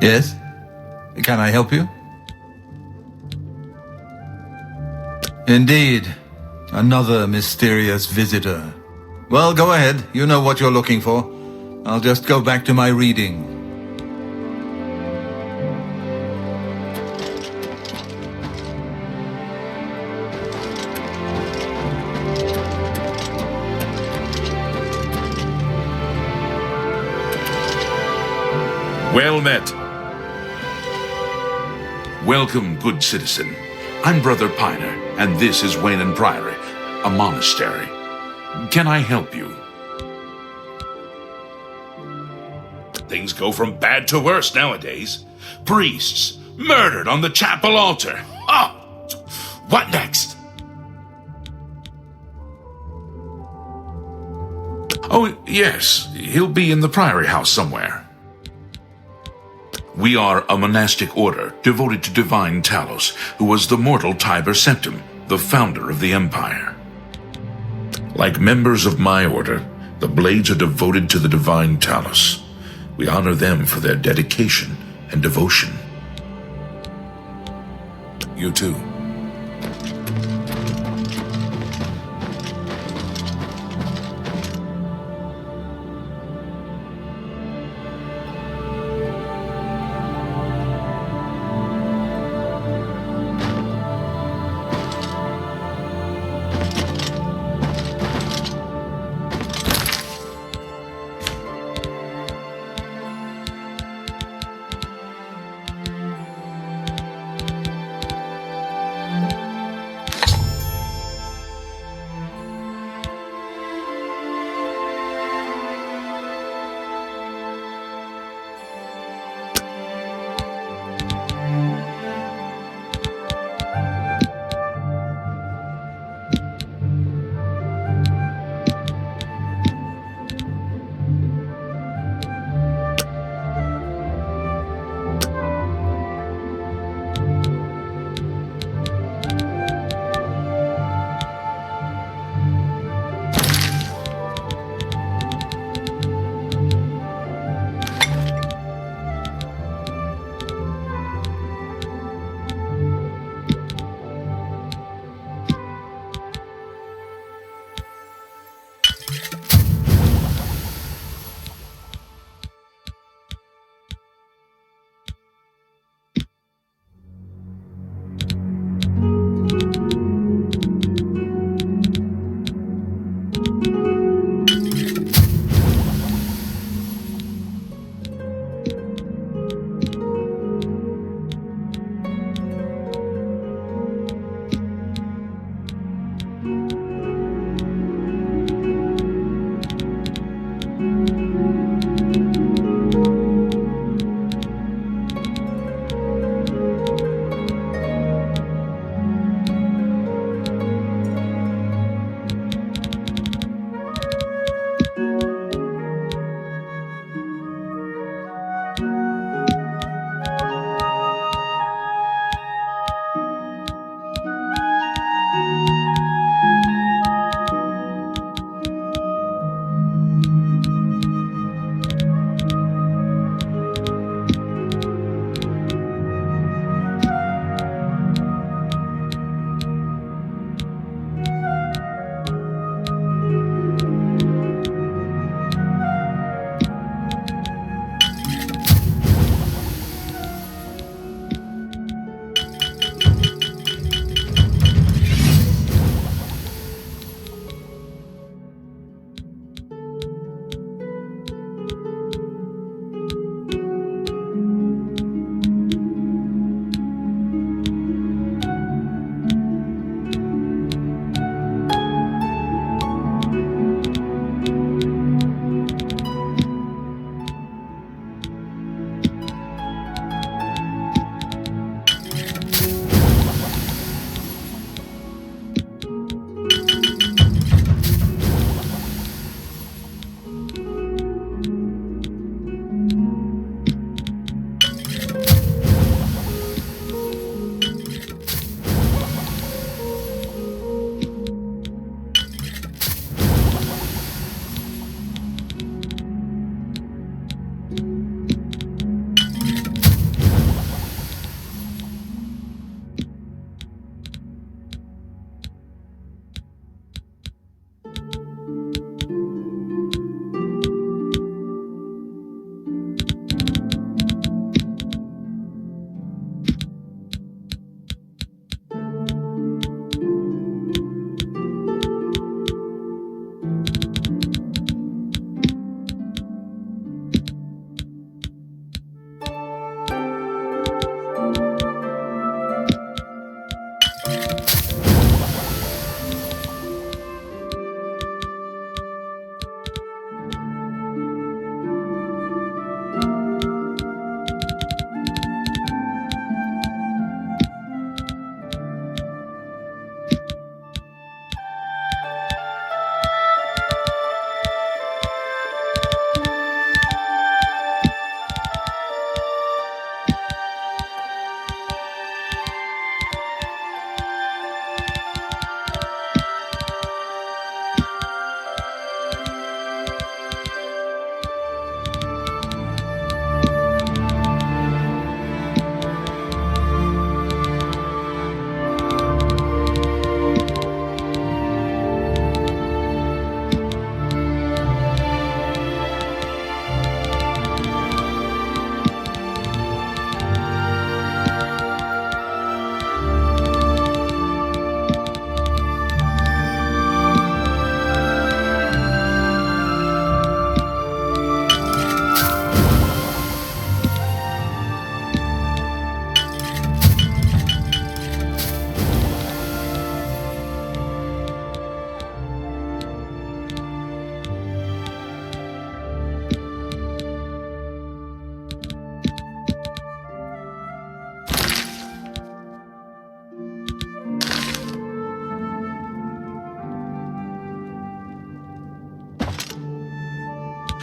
Yes? Can I help you? Indeed. Another mysterious visitor. Well, go ahead. You know what you're looking for. I'll just go back to my reading. Well met. Welcome, good citizen. I'm Brother Piner, and this is Wayland Priory, a monastery. Can I help you? Things go from bad to worse nowadays. Priests murdered on the chapel altar. Oh, what next? Oh, yes, he'll be in the priory house somewhere. We are a monastic order devoted to divine Talos, who was the mortal Tiber Septim, the founder of the Empire. Like members of my order, the Blades are devoted to the divine Talos. We honor them for their dedication and devotion. You too.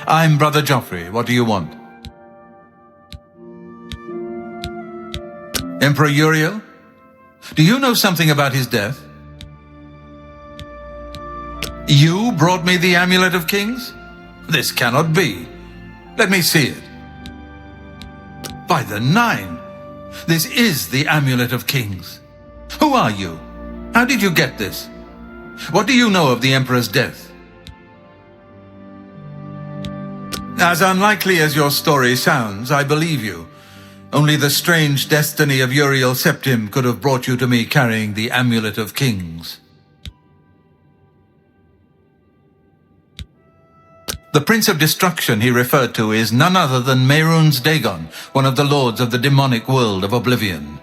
I'm Brother Joffrey. What do you want? Emperor Uriel? Do you know something about his death? You brought me the Amulet of Kings? This cannot be. Let me see it. By the Nine! This is the Amulet of Kings. Who are you? How did you get this? What do you know of the Emperor's death? As unlikely as your story sounds, I believe you. Only the strange destiny of Uriel Septim could have brought you to me carrying the Amulet of Kings. The Prince of Destruction he referred to is none other than Mehrunes Dagon, one of the lords of the demonic world of Oblivion.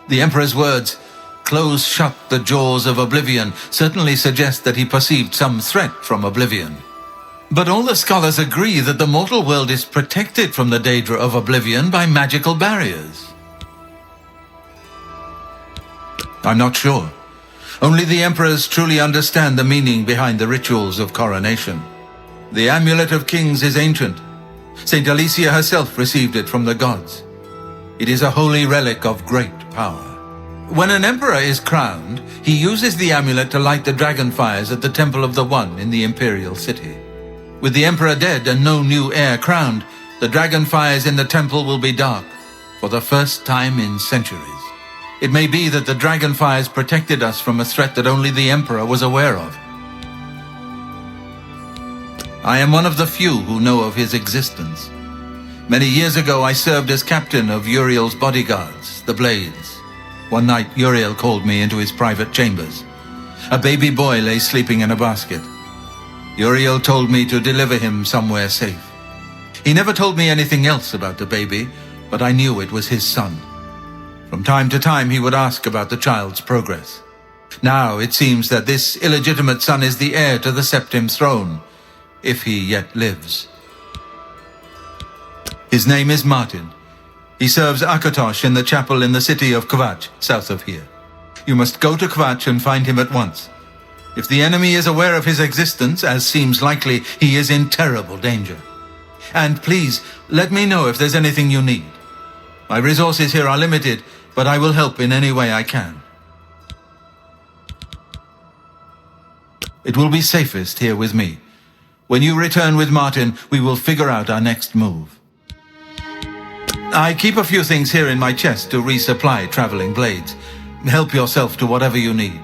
The Emperor's words, "Close shut the jaws of Oblivion," certainly suggest that he perceived some threat from Oblivion. But all the scholars agree that the mortal world is protected from the Daedra of Oblivion by magical barriers. I'm not sure. Only the Emperors truly understand the meaning behind the rituals of coronation. The Amulet of Kings is ancient. Saint Alicia herself received it from the gods. It is a holy relic of great power. When an emperor is crowned, he uses the amulet to light the dragon fires at the Temple of the One in the imperial city. With the emperor dead and no new heir crowned, the dragon fires in the temple will be dark for the first time in centuries. It may be that the dragon fires protected us from a threat that only the emperor was aware of. I am one of the few who know of his existence. Many years ago, I served as captain of Uriel's bodyguards, the Blades. One night, Uriel called me into his private chambers. A baby boy lay sleeping in a basket. Uriel told me to deliver him somewhere safe. He never told me anything else about the baby, but I knew it was his son. From time to time, he would ask about the child's progress. Now, it seems that this illegitimate son is the heir to the Septim throne, if he yet lives. His name is Martin. He serves Akatosh in the chapel in the city of Kvatch, south of here. You must go to Kvatch and find him at once. If the enemy is aware of his existence, as seems likely, he is in terrible danger. And please, let me know if there's anything you need. My resources here are limited, but I will help in any way I can. It will be safest here with me. When you return with Martin, we will figure out our next move. I keep a few things here in my chest to resupply traveling blades. Help yourself to whatever you need.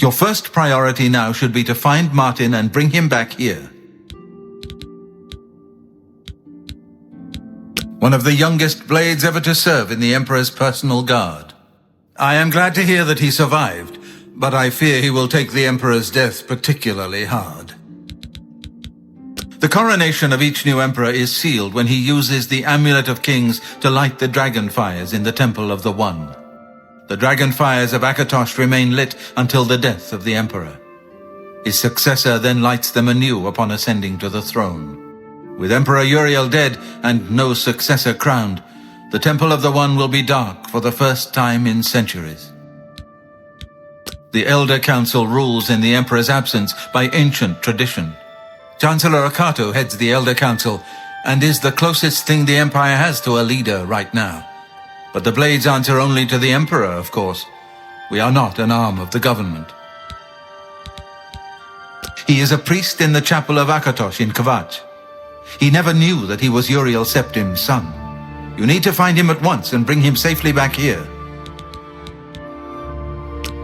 Your first priority now should be to find Martin and bring him back here. One of the youngest blades ever to serve in the Emperor's personal guard. I am glad to hear that he survived, but I fear he will take the Emperor's death particularly hard. The coronation of each new Emperor is sealed when he uses the Amulet of Kings to light the dragon fires in the Temple of the One. The dragon fires of Akatosh remain lit until the death of the Emperor. His successor then lights them anew upon ascending to the throne. With Emperor Uriel dead and no successor crowned, the Temple of the One will be dark for the first time in centuries. The Elder Council rules in the Emperor's absence by ancient tradition. Chancellor Akato heads the Elder Council and is the closest thing the Empire has to a leader right now. But the Blades answer only to the Emperor, of course. We are not an arm of the government. He is a priest in the chapel of Akatosh in Kvatch. He never knew that he was Uriel Septim's son. You need to find him at once and bring him safely back here.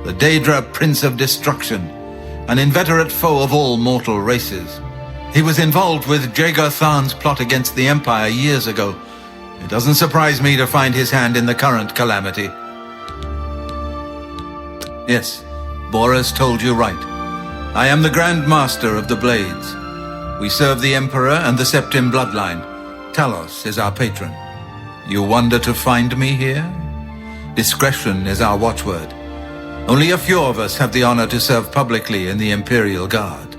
The Daedra Prince of Destruction, an inveterate foe of all mortal races. He was involved with Jagar Tharn's plot against the Empire years ago. It doesn't surprise me to find his hand in the current calamity. Yes, Boris told you right. I am the Grand Master of the Blades. We serve the Emperor and the Septim bloodline. Talos is our patron. You wonder to find me here? Discretion is our watchword. Only a few of us have the honor to serve publicly in the Imperial Guard.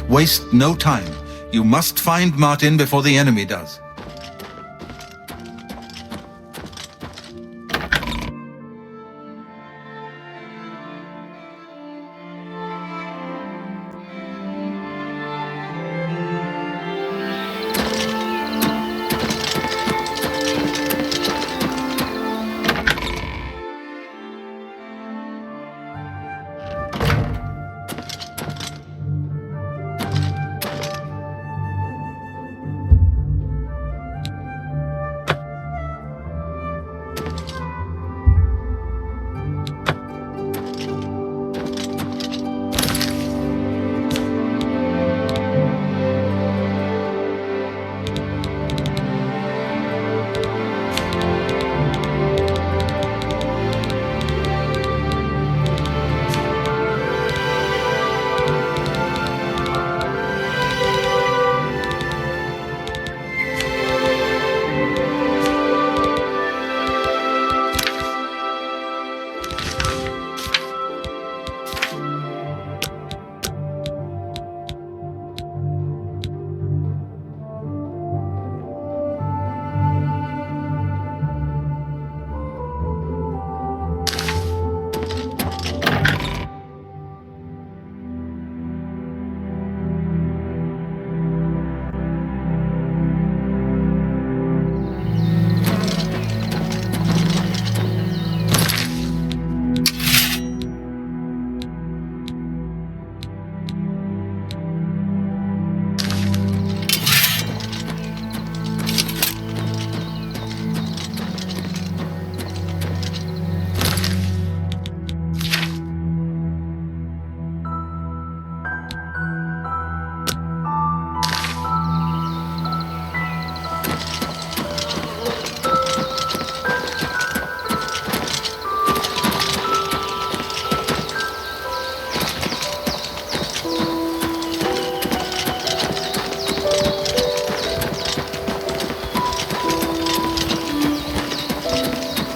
Waste no time. You must find Martin before the enemy does.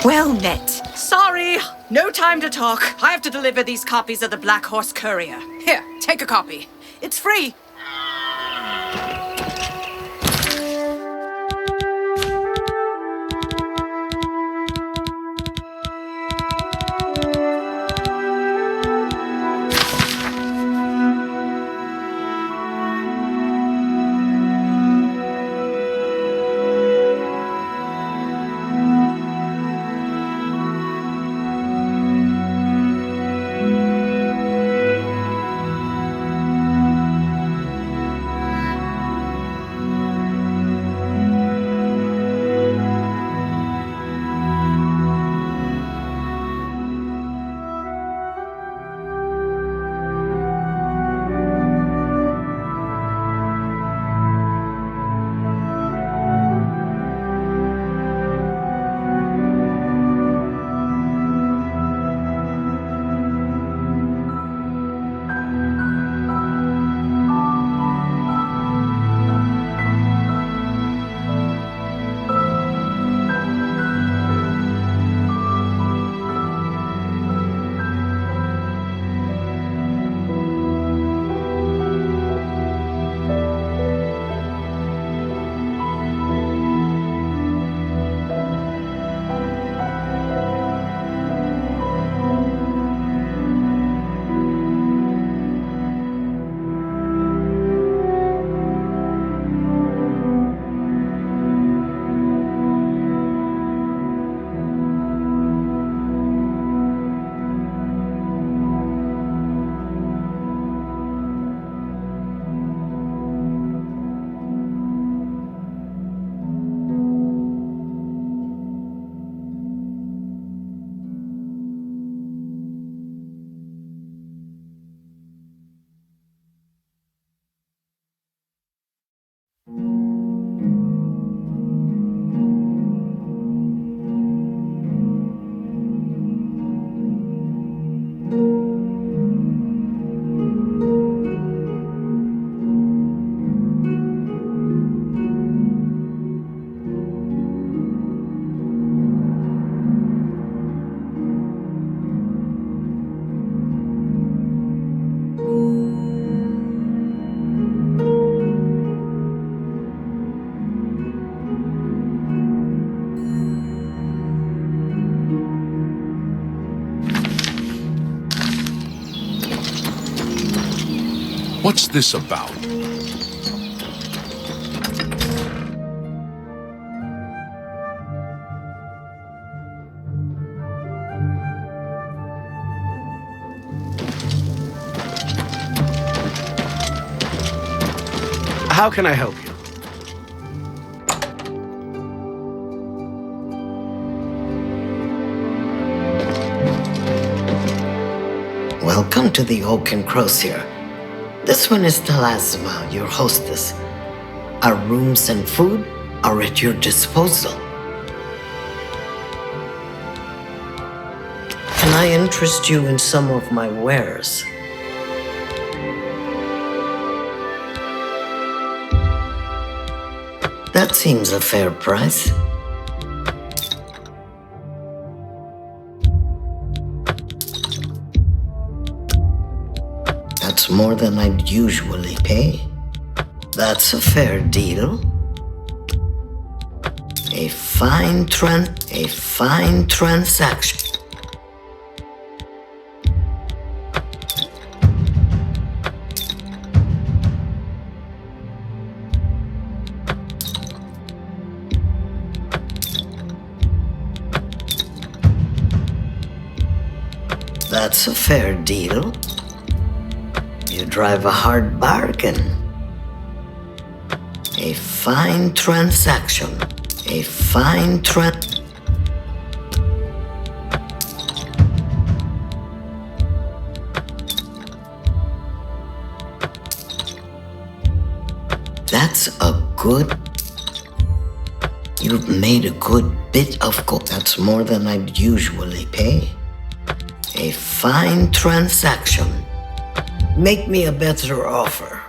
Well met. Sorry, no time to talk. I have to deliver these copies of the Black Horse Courier. Here, take a copy. It's free. What's this about? How can I help you? Welcome to the Oak and Crozier. This one is Talasima, your hostess. Our rooms and food are at your disposal. Can I interest you in some of my wares? That seems a fair price. That's more than I'd usually pay. That's a fair deal. A fine transaction. That's a fair deal. You drive a hard bargain. A fine transaction. A fine That's a good... You've made a good bit of gold. That's more than I'd usually pay. A fine transaction. Make me a better offer.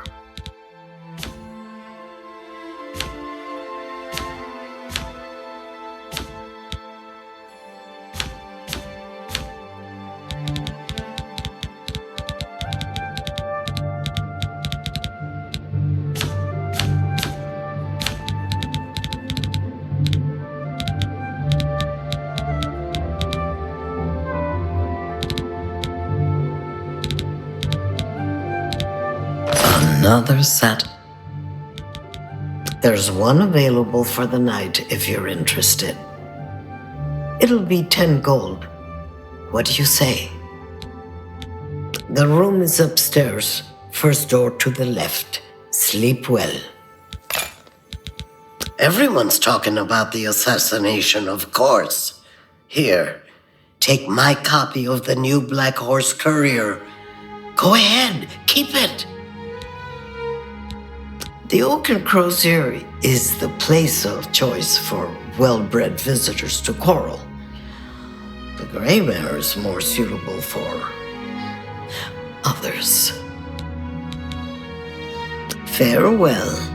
Another set. There's one available for the night if you're interested. It'll be 10 gold. What do you say? The room is upstairs, first door to the left. Sleep well. Everyone's talking about the assassination, of course. Here, take my copy of the new Black Horse Courier. Go ahead, keep it. The Oak and Crozier is the place of choice for well-bred visitors to Coral. The Grey Mare is more suitable for others. Farewell.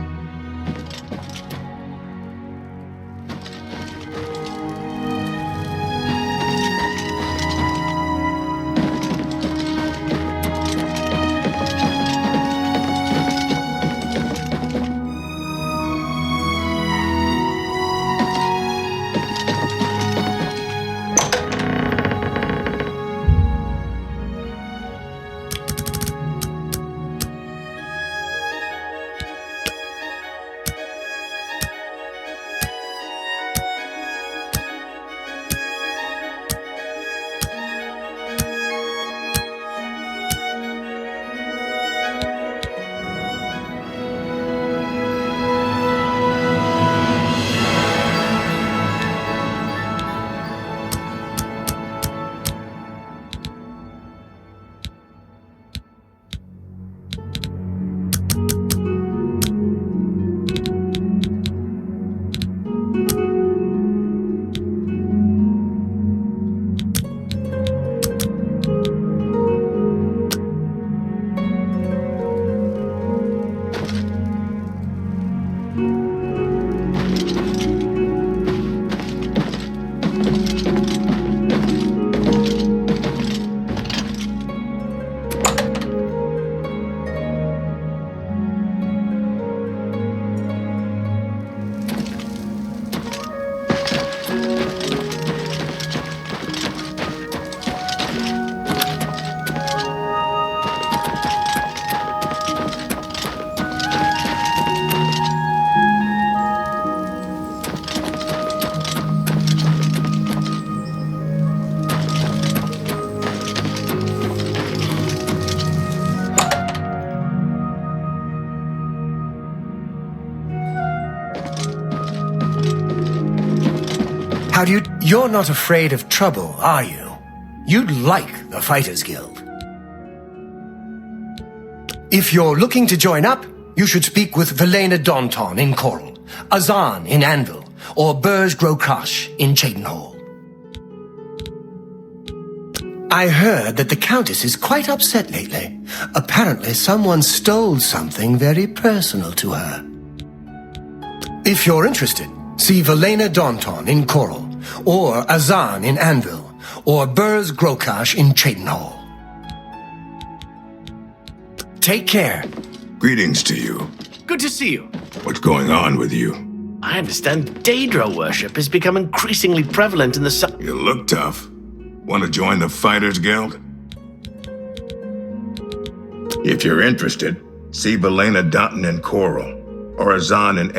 How do you... You're not afraid of trouble, are you? You'd like the Fighters Guild. If you're looking to join up, you should speak with Velena Daunton in Coral, Azan in Anvil, or Burj Grokash in Cheydinhall. I heard that the Countess is quite upset lately. Apparently someone stole something very personal to her. If you're interested, see Velena Daunton in Coral, or Azan in Anvil, or Burj Grokash in Cheydinhall. Take care. Greetings to you. Good to see you. What's going on with you? I understand Daedra worship has become increasingly prevalent in the You look tough. Want to join the Fighters Guild? If you're interested, see Velena Daunton in Coral, or Azan in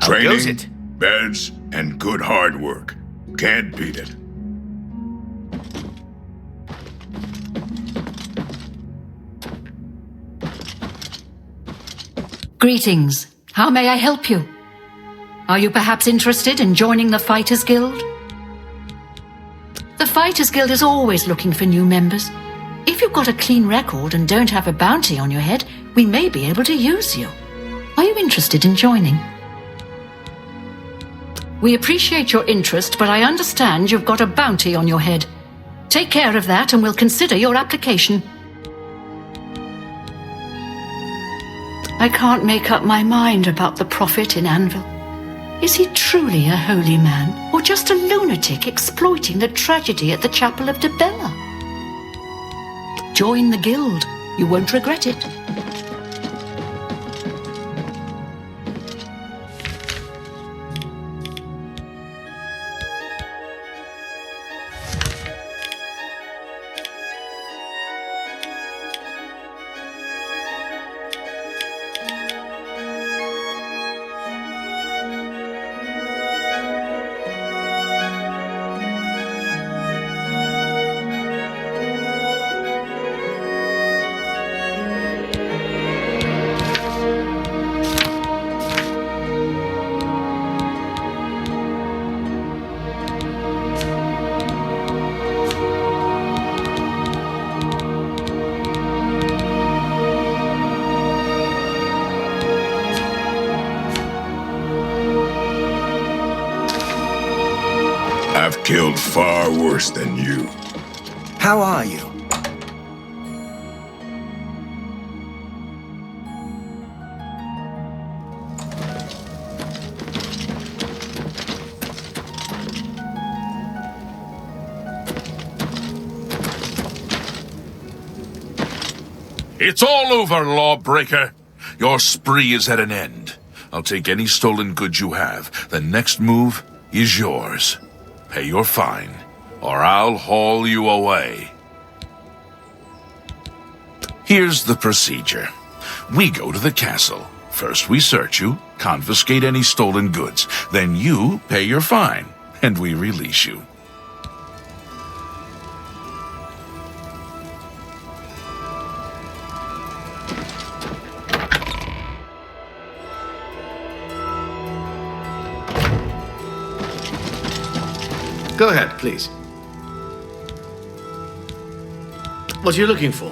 How goes Training, it? beds, and good hard work. Can't beat it. Greetings. How may I help you? Are you perhaps interested in joining the Fighters Guild? The Fighters Guild is always looking for new members. If you've got a clean record and don't have a bounty on your head, we may be able to use you. Are you interested in joining? We appreciate your interest, but I understand you've got a bounty on your head. Take care of that and we'll consider your application. I can't make up my mind about the prophet in Anvil. Is he truly a holy man, or just a lunatic exploiting the tragedy at the Chapel of Debella? Join the guild. You won't regret it. I've killed far worse than you. How are you? It's all over, lawbreaker. Your spree is at an end. I'll take any stolen goods you have. The next move is yours. Pay your fine, or I'll haul you away. Here's the procedure. We go to the castle. First we search you, confiscate any stolen goods. Then you pay your fine, and we release you. Go ahead, please. What are you looking for?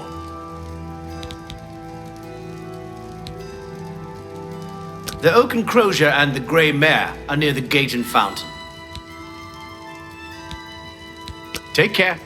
The Oaken Crozier and the Grey Mare are near the gate and fountain. Take care.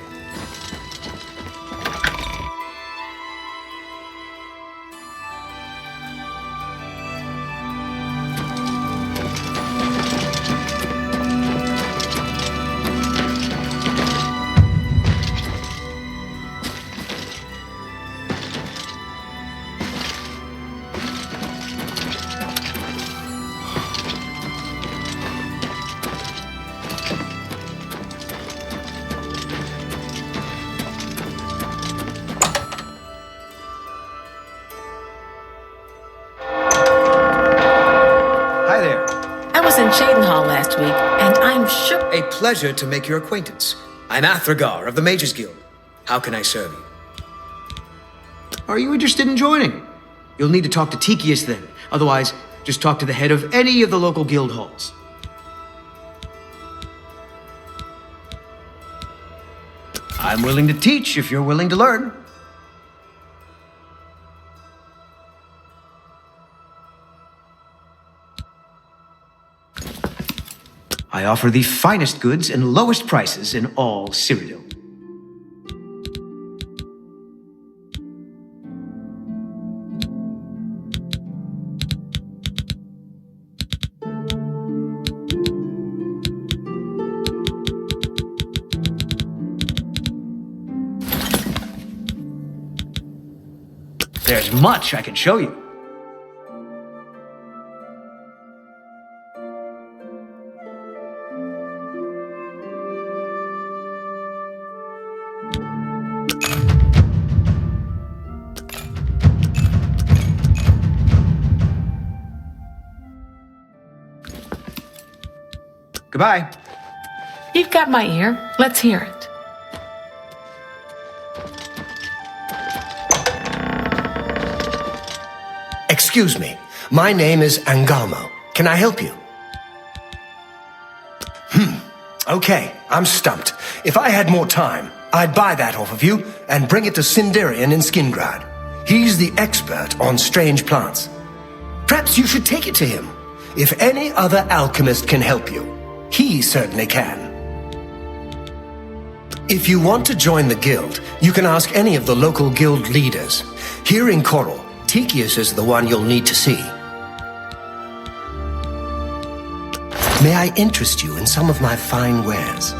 In Cheydinhall last week, and I'm sure... A pleasure to make your acquaintance. I'm Athragar of the Mages Guild. How can I serve you? Are you interested in joining? You'll need to talk to Tikius then. Otherwise, just talk to the head of any of the local guild halls. I'm willing to teach if you're willing to learn. I offer the finest goods and lowest prices in all Cyrodiil. There's much I can show you. Goodbye. You've got my ear. Let's hear it. Excuse me. My name is Angalmo. Can I help you? Okay, I'm stumped. If I had more time, I'd buy that off of you and bring it to Sindarian in Skingrad. He's the expert on strange plants. Perhaps you should take it to him. If any other alchemist can help you, he certainly can. If you want to join the guild, you can ask any of the local guild leaders. Here in Coral, Tikius is the one you'll need to see. May I interest you in some of my fine wares?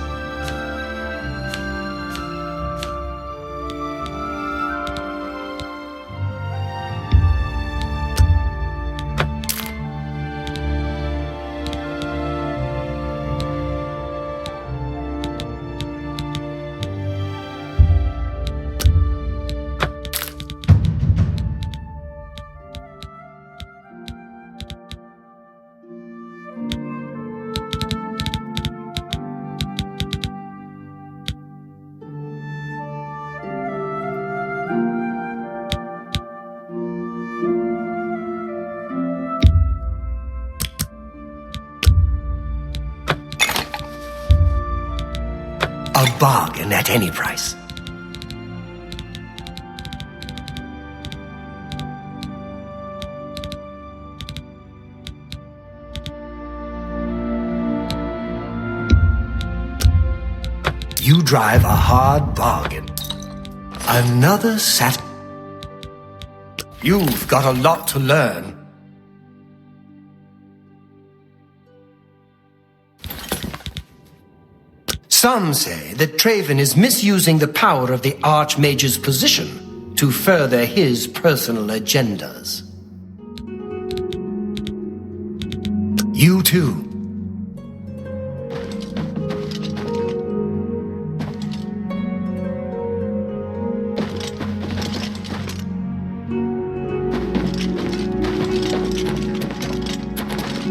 A bargain at any price. You drive a hard bargain. Another You've got a lot to learn. Some say that Traven is misusing the power of the Archmage's position to further his personal agendas. You too.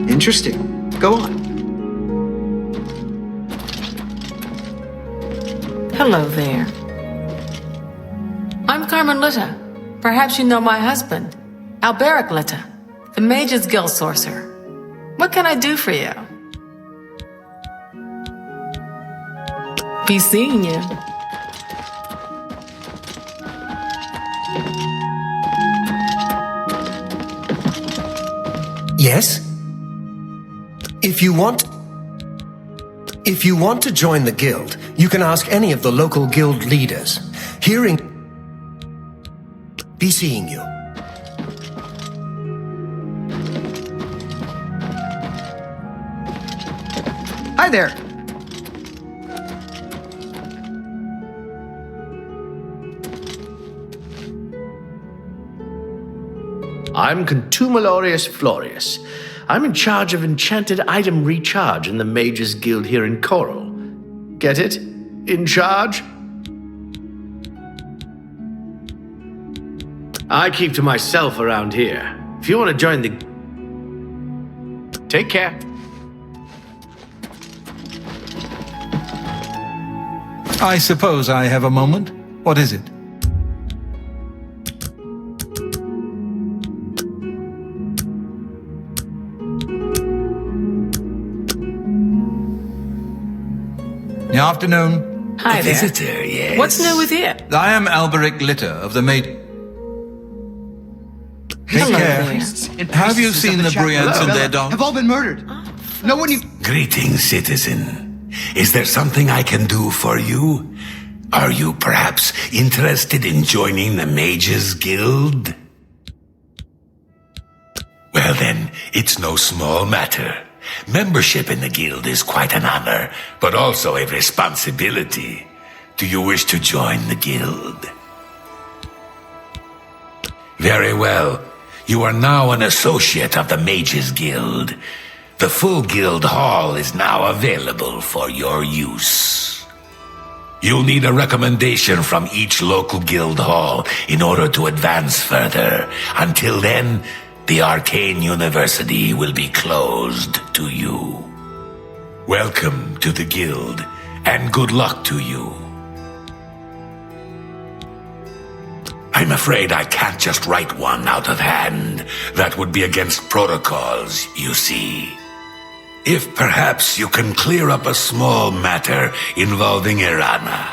Interesting. Go on. Hello there. I'm Carmen Litta. Perhaps you know my husband, Alberic Litta, the Mages Guild sorcerer. What can I do for you? Be seeing you. Yes? If you want to join the guild, you can ask any of the local guild leaders. Be seeing you. Hi there. I'm Contumelorius Florius. I'm in charge of enchanted item recharge in the Mages Guild here in Coral. Get it? In charge? I keep to myself around here. If you want to join the... Take care. I suppose I have a moment. What is it? Afternoon. Hi A there. visitor, yes. What's new with you? I am Alberic Litter of the Take Hello care. there. Have you seen the Bryants and their dog? Have all been murdered. No one even... Greetings, citizen. Is there something I can do for you? Are you perhaps interested in joining the Mages Guild? Well then, it's no small matter. Membership in the guild is quite an honor, but also a responsibility. Do you wish to join the guild? Very well. You are now an associate of the Mages Guild. The full guild hall is now available for your use. You'll need a recommendation from each local guild hall in order to advance further. Until then, the Arcane University will be closed to you. Welcome to the guild, and good luck to you. I'm afraid I can't just write one out of hand. That would be against protocols, you see. If perhaps you can clear up a small matter involving Irana,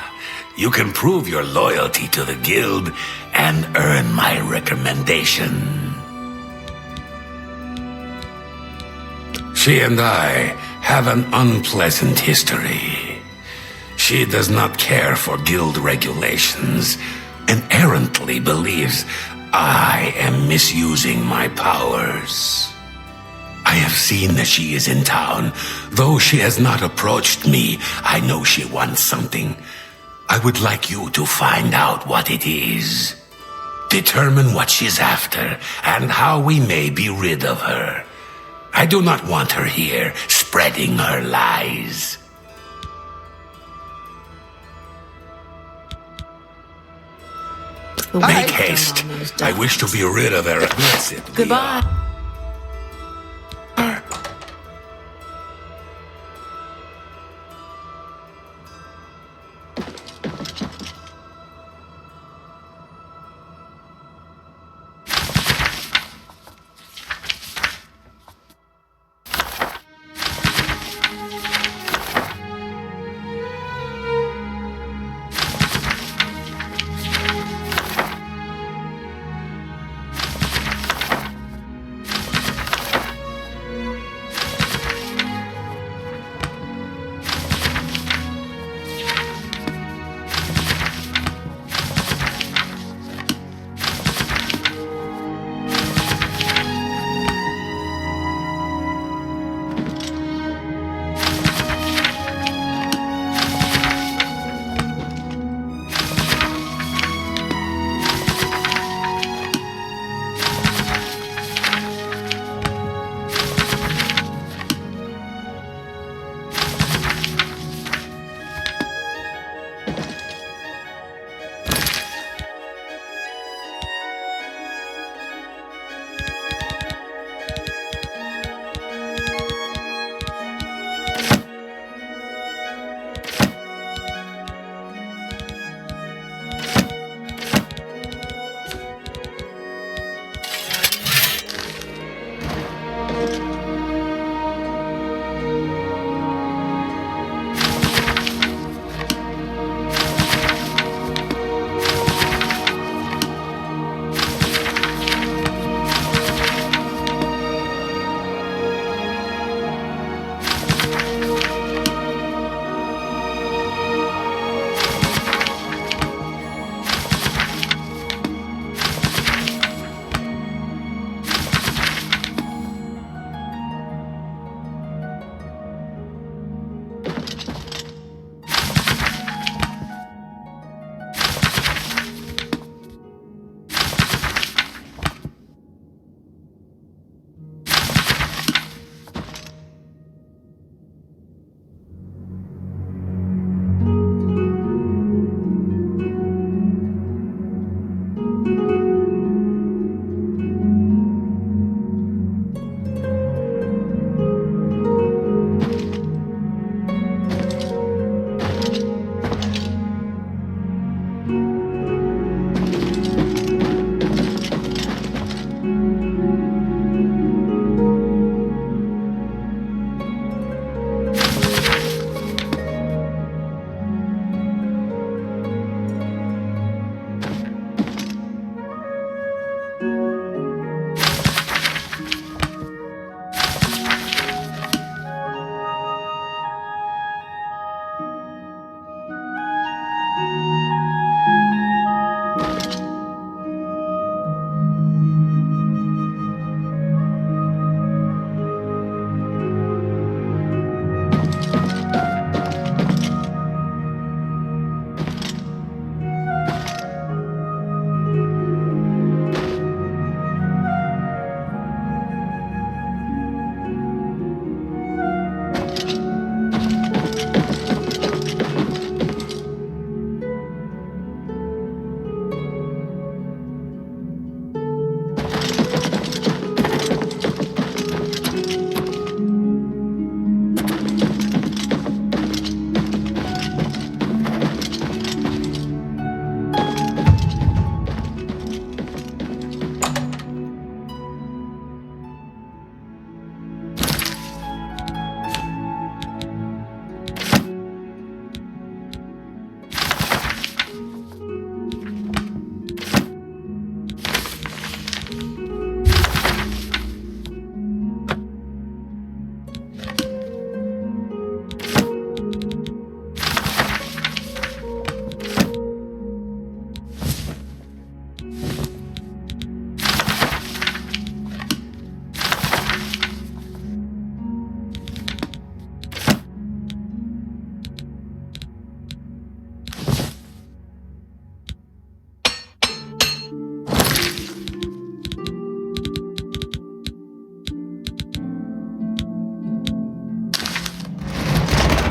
you can prove your loyalty to the guild and earn my recommendation. She and I have an unpleasant history. She does not care for guild regulations and errantly believes I am misusing my powers. I have seen that she is in town. Though she has not approached me, I know she wants something. I would like you to find out what it is. Determine what she's after and how we may be rid of her. I do not want her here spreading her lies. Make haste. I wish to be rid of her. Goodbye.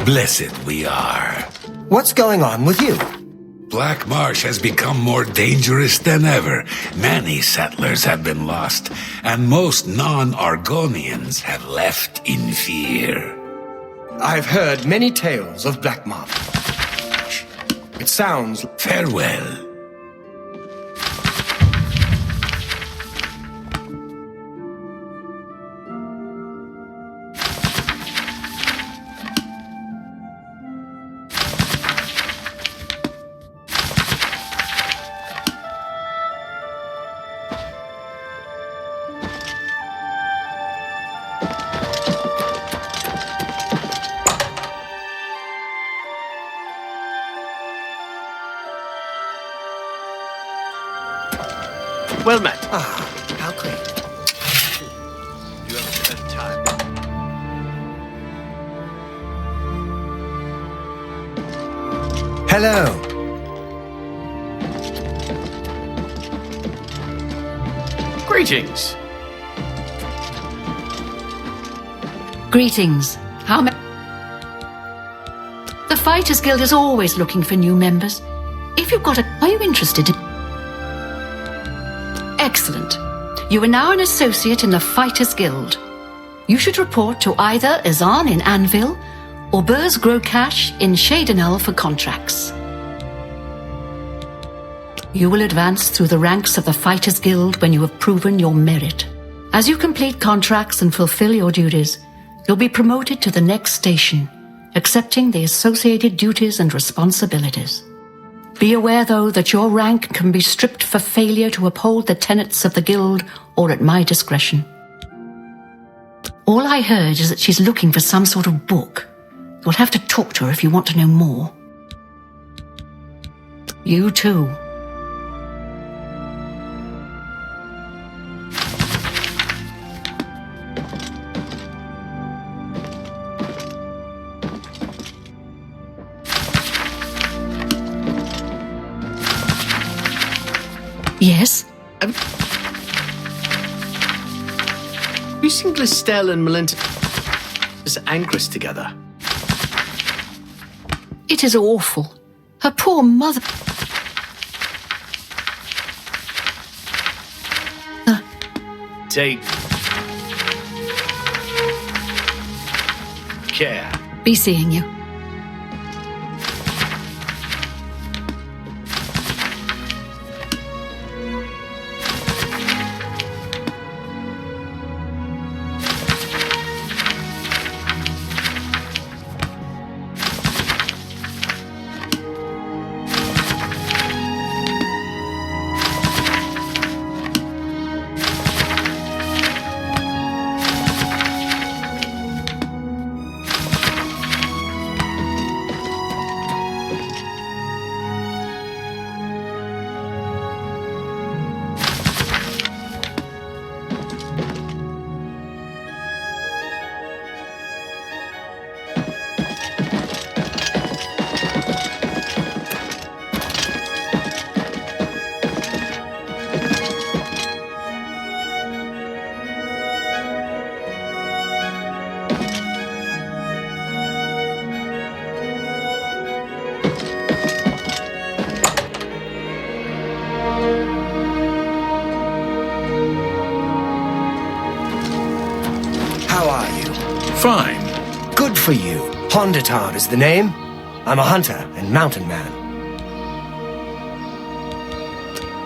blessed we are. What's going on with you? Black Marsh has become more dangerous than ever. Many settlers have been lost, and most non-Argonians have left in fear. I've heard many tales of Black Marsh. It sounds... Farewell. Well met. Ah, how quaint. You have a bit of time. Hello. Greetings. Greetings. How many? The Fighters Guild is always looking for new members. If you've got a... Are you interested in... Excellent. You are now an associate in the Fighters Guild. You should report to either Azan in Anvil or Burz Grokash in Shadenel for contracts. You will advance through the ranks of the Fighters Guild when you have proven your merit. As you complete contracts and fulfill your duties, you'll be promoted to the next station, accepting the associated duties and responsibilities. Be aware, though, that your rank can be stripped for failure to uphold the tenets of the Guild or at my discretion. All I heard is that she's looking for some sort of book. You'll have to talk to her if you want to know more. You too. Yes? Have you seen Glistel and Melinda as anchors together? It is awful. Her poor mother... Take care. Be seeing you. Fine. Good for you. Hondatar is the name. I'm a hunter and mountain man.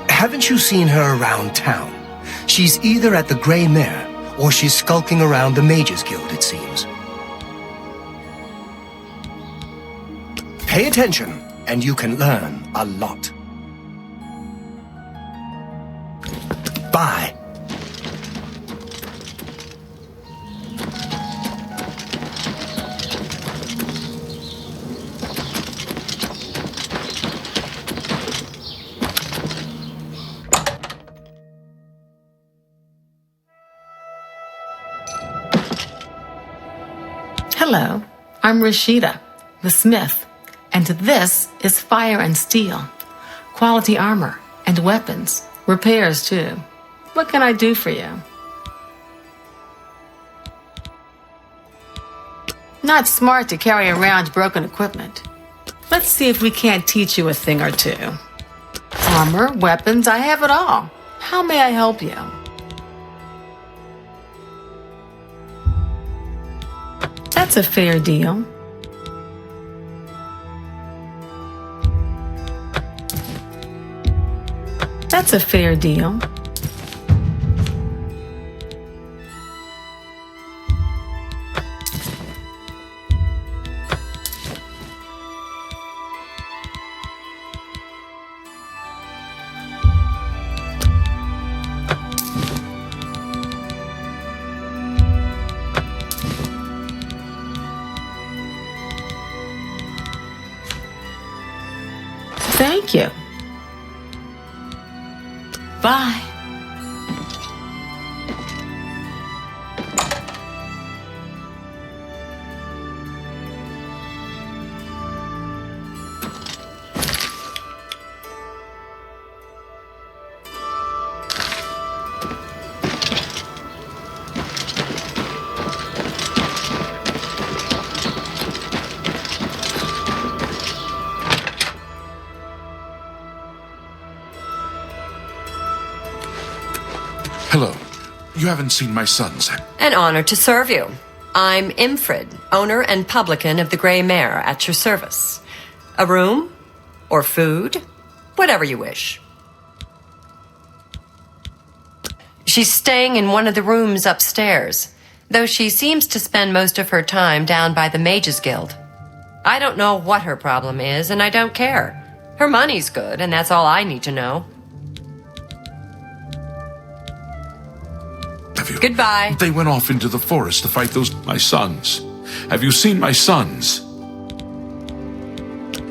Haven't you seen her around town? She's either at the Grey Mare or she's skulking around the Mages Guild, it seems. Pay attention, and you can learn a lot. Bye. Hello, I'm Rashida, the smith, and this is Fire and Steel. Quality armor and weapons, repairs too. What can I do for you? Not smart to carry around broken equipment. Let's see if we can't teach you a thing or two. Armor, weapons, I have it all. How may I help you? That's a fair deal. That's a fair deal. Thank you. Bye. Hello. You haven't seen my sons. An honor to serve you. I'm Imfrid, owner and publican of the Grey Mare, at your service. A room? Or food? Whatever you wish. She's staying in one of the rooms upstairs, though she seems to spend most of her time down by the Mages Guild. I don't know what her problem is, and I don't care. Her money's good, and that's all I need to know. Goodbye. They went off into the forest to fight my sons. Have you seen my sons?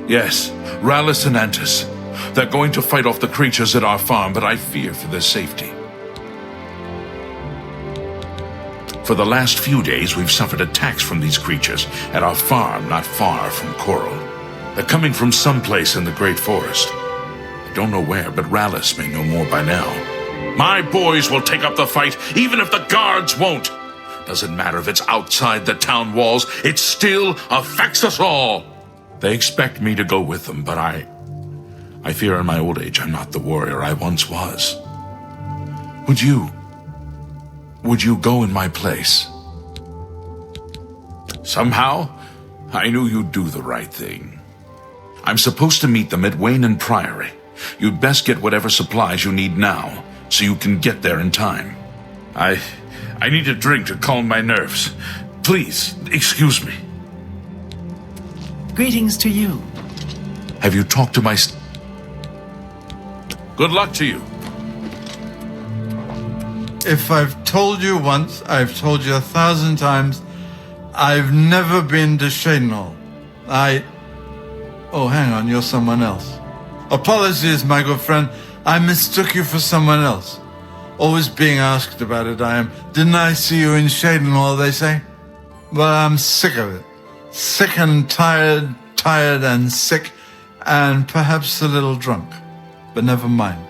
Yes, Rallis and Antis. They're going to fight off the creatures at our farm, but I fear for their safety. For the last few days, we've suffered attacks from these creatures at our farm not far from Coral. They're coming from someplace in the Great Forest. I don't know where, but Rallis may know more by now. My boys will take up the fight, even if the guards won't. Doesn't matter if it's outside the town walls, it still affects us all. They expect me to go with them, but I fear in my old age I'm not the warrior I once was. Would you go in my place? Somehow, I knew you'd do the right thing. I'm supposed to meet them at Wayne Priory. You'd best get whatever supplies you need now, so you can get there in time. I need a drink to calm my nerves. Please, excuse me. Greetings to you. Have you talked to my... Good luck to you. If I've told you once, I've told you 1,000 times, I've never been to Shadenhall. Oh, hang on, you're someone else. Apologies, my good friend. I mistook you for someone else. Always being asked about it, I am. Didn't I see you in Shadenhall, they say? Well, I'm sick of it. Sick and tired and sick, and perhaps a little drunk. But never mind.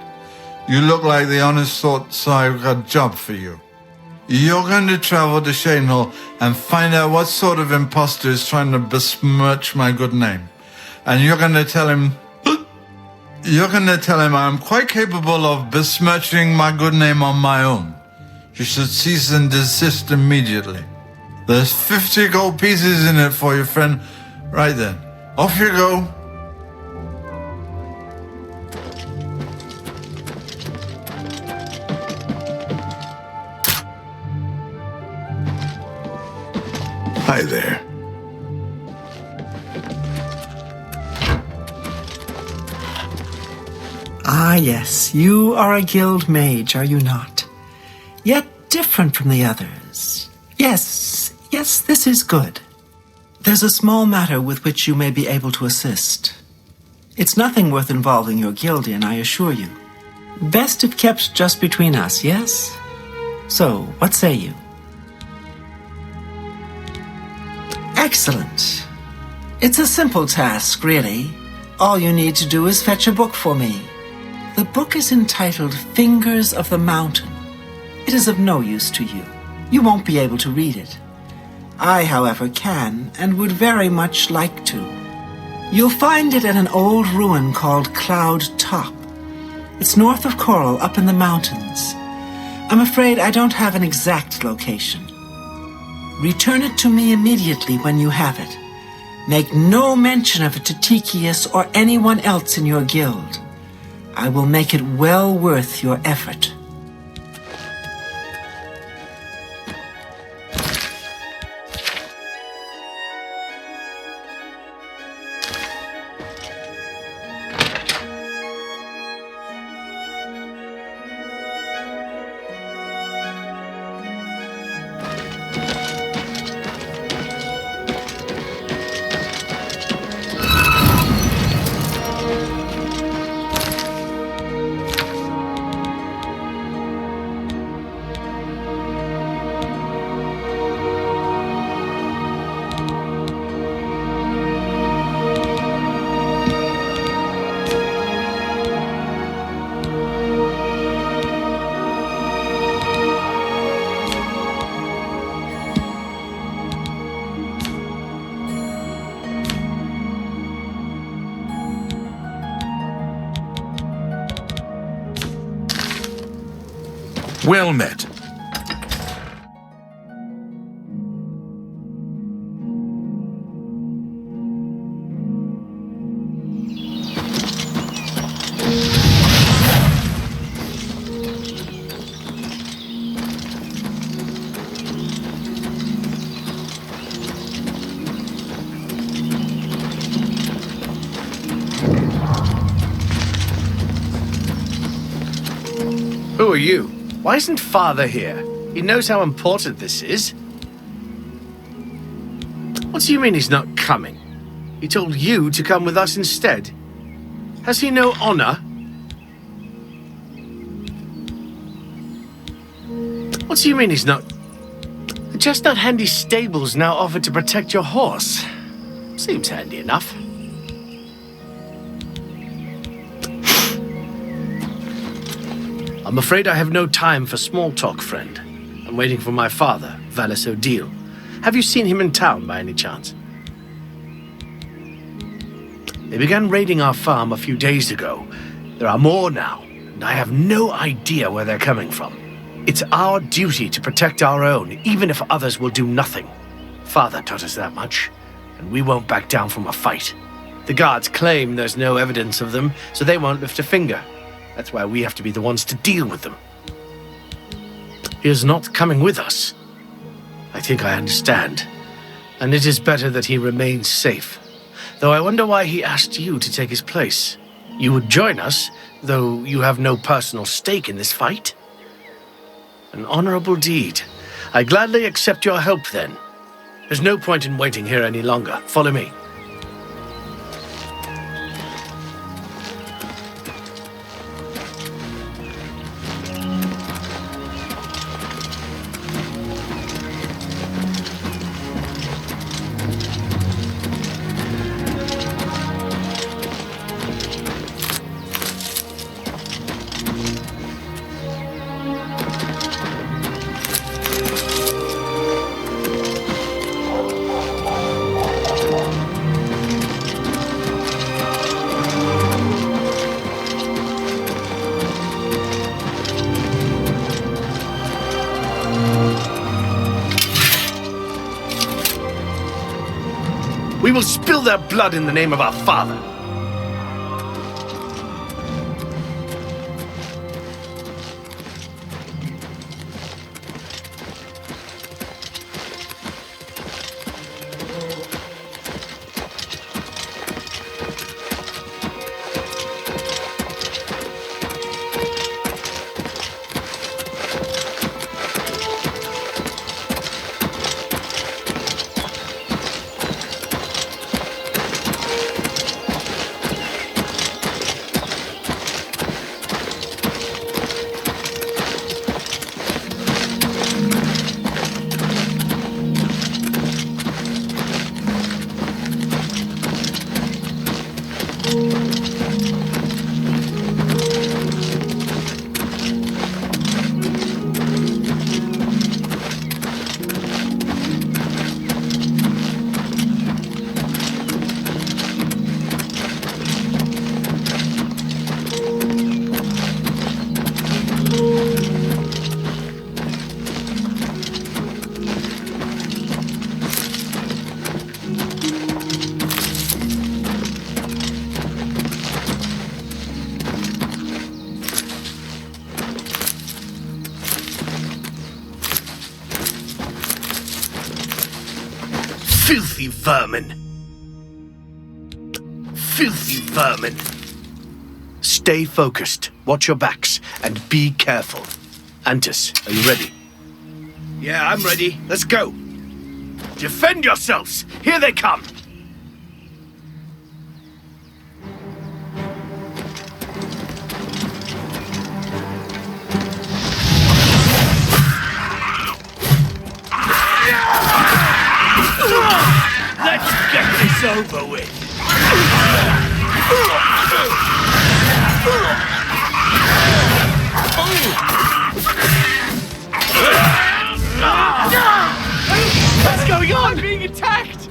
You look like the honest sort, so I've got a job for you. You're going to travel to Shadenhall and find out what sort of imposter is trying to besmirch my good name. And you're going to tell him... I'm quite capable of besmirching my good name on my own. You should cease and desist immediately. There's 50 gold pieces in it for you, friend. Right then. Off you go. Hi there. Ah, yes, you are a guild mage, are you not? Yet different from the others. Yes, this is good. There's a small matter with which you may be able to assist. It's nothing worth involving your guild in, I assure you. Best if kept just between us, yes? So, what say you? Excellent. It's a simple task, really. All you need to do is fetch a book for me. The book is entitled Fingers of the Mountain. It is of no use to you. You won't be able to read it. I, however, can and would very much like to. You'll find it at an old ruin called Cloud Top. It's north of Coral, up in the mountains. I'm afraid I don't have an exact location. Return it to me immediately when you have it. Make no mention of it to Tychius or anyone else in your guild. I will make it well worth your effort. Well met. Who are you? Why isn't Father here? He knows how important this is. What do you mean he's not coming? He told you to come with us instead. Has he no honor? What do you mean he's not... The Chestnut Handy Stables now offer to protect your horse. Seems handy enough. I'm afraid I have no time for small talk, friend. I'm waiting for my father, Valis Odile. Have you seen him in town by any chance? They began raiding our farm a few days ago. There are more now, and I have no idea where they're coming from. It's our duty to protect our own, even if others will do nothing. Father taught us that much, and we won't back down from a fight. The guards claim there's no evidence of them, so they won't lift a finger. That's why we have to be the ones to deal with them. He is not coming with us. I think I understand. And it is better that he remains safe. Though I wonder why he asked you to take his place. You would join us, though you have no personal stake in this fight? An honorable deed. I gladly accept your help then. There's no point in waiting here any longer. Follow me. We will spill their blood in the name of our father. Filthy vermin! Filthy vermin! Stay focused, watch your backs, and be careful. Antis, are you ready? Yeah, I'm ready. Let's go. Defend yourselves! Here they come! Let's get this over with! What's going on? I'm being attacked!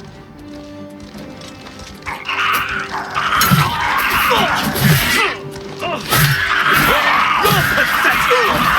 You're pathetic!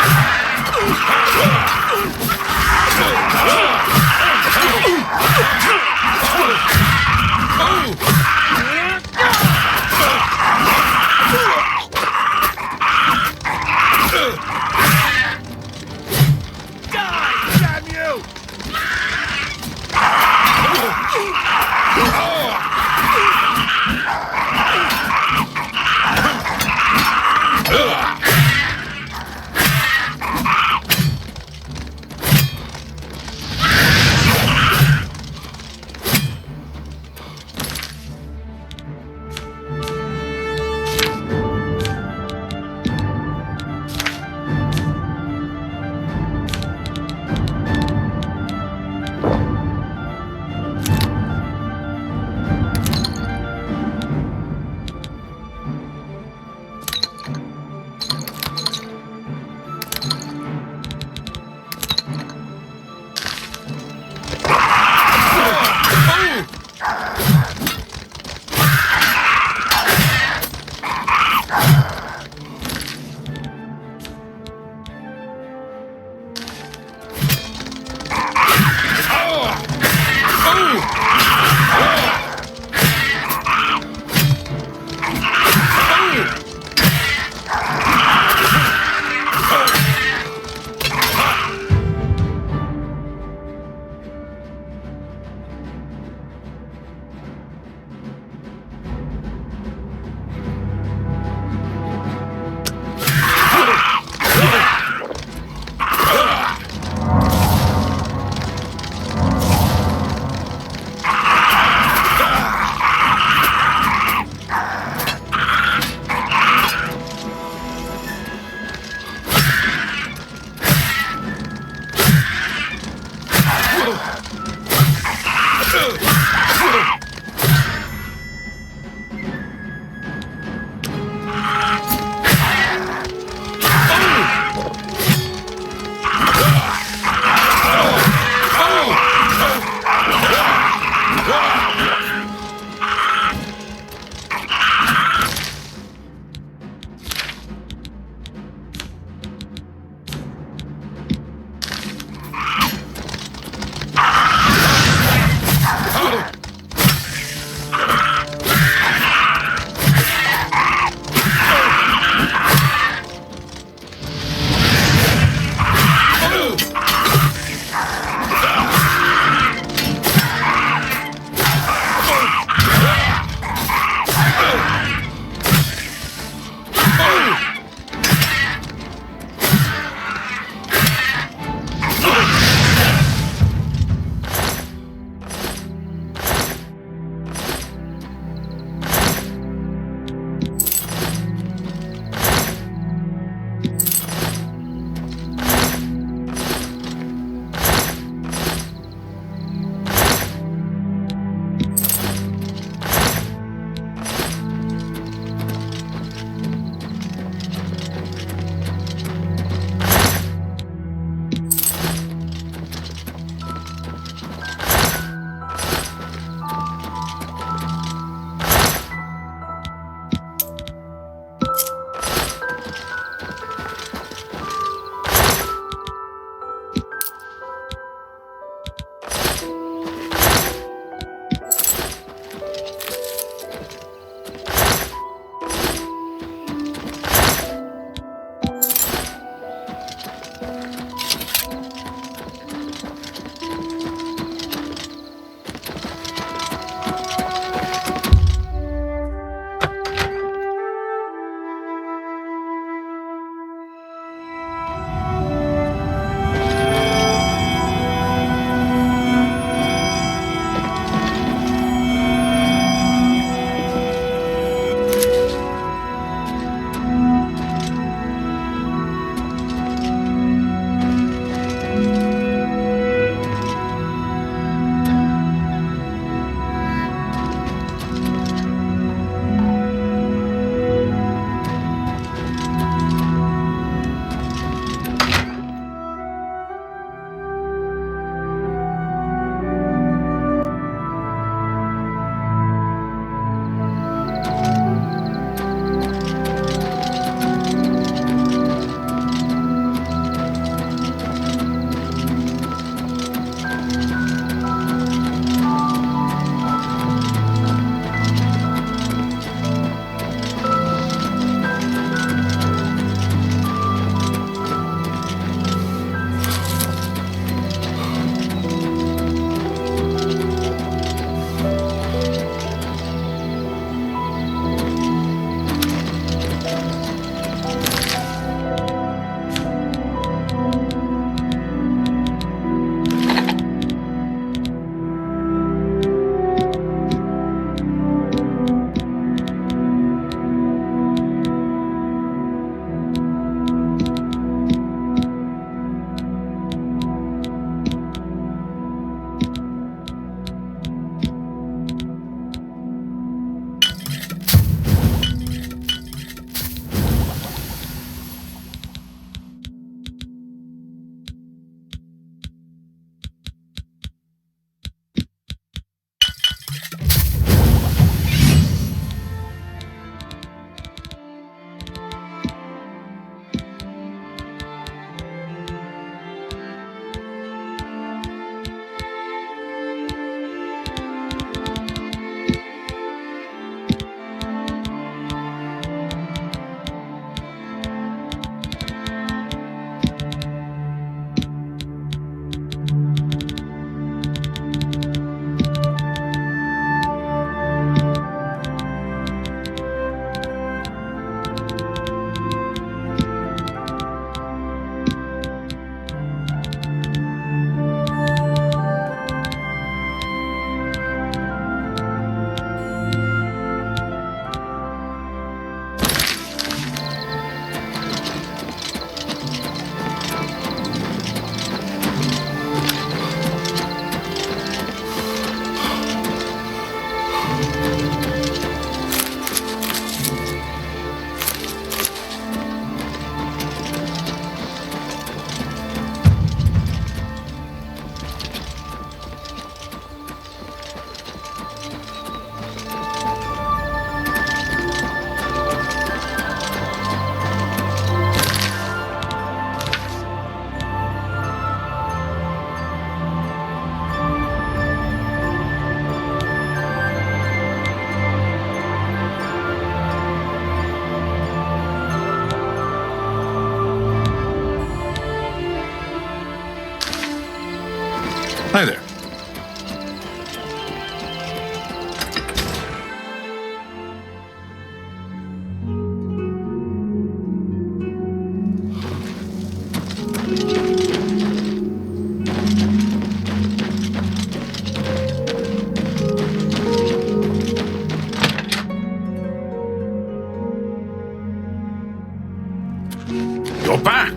You're back!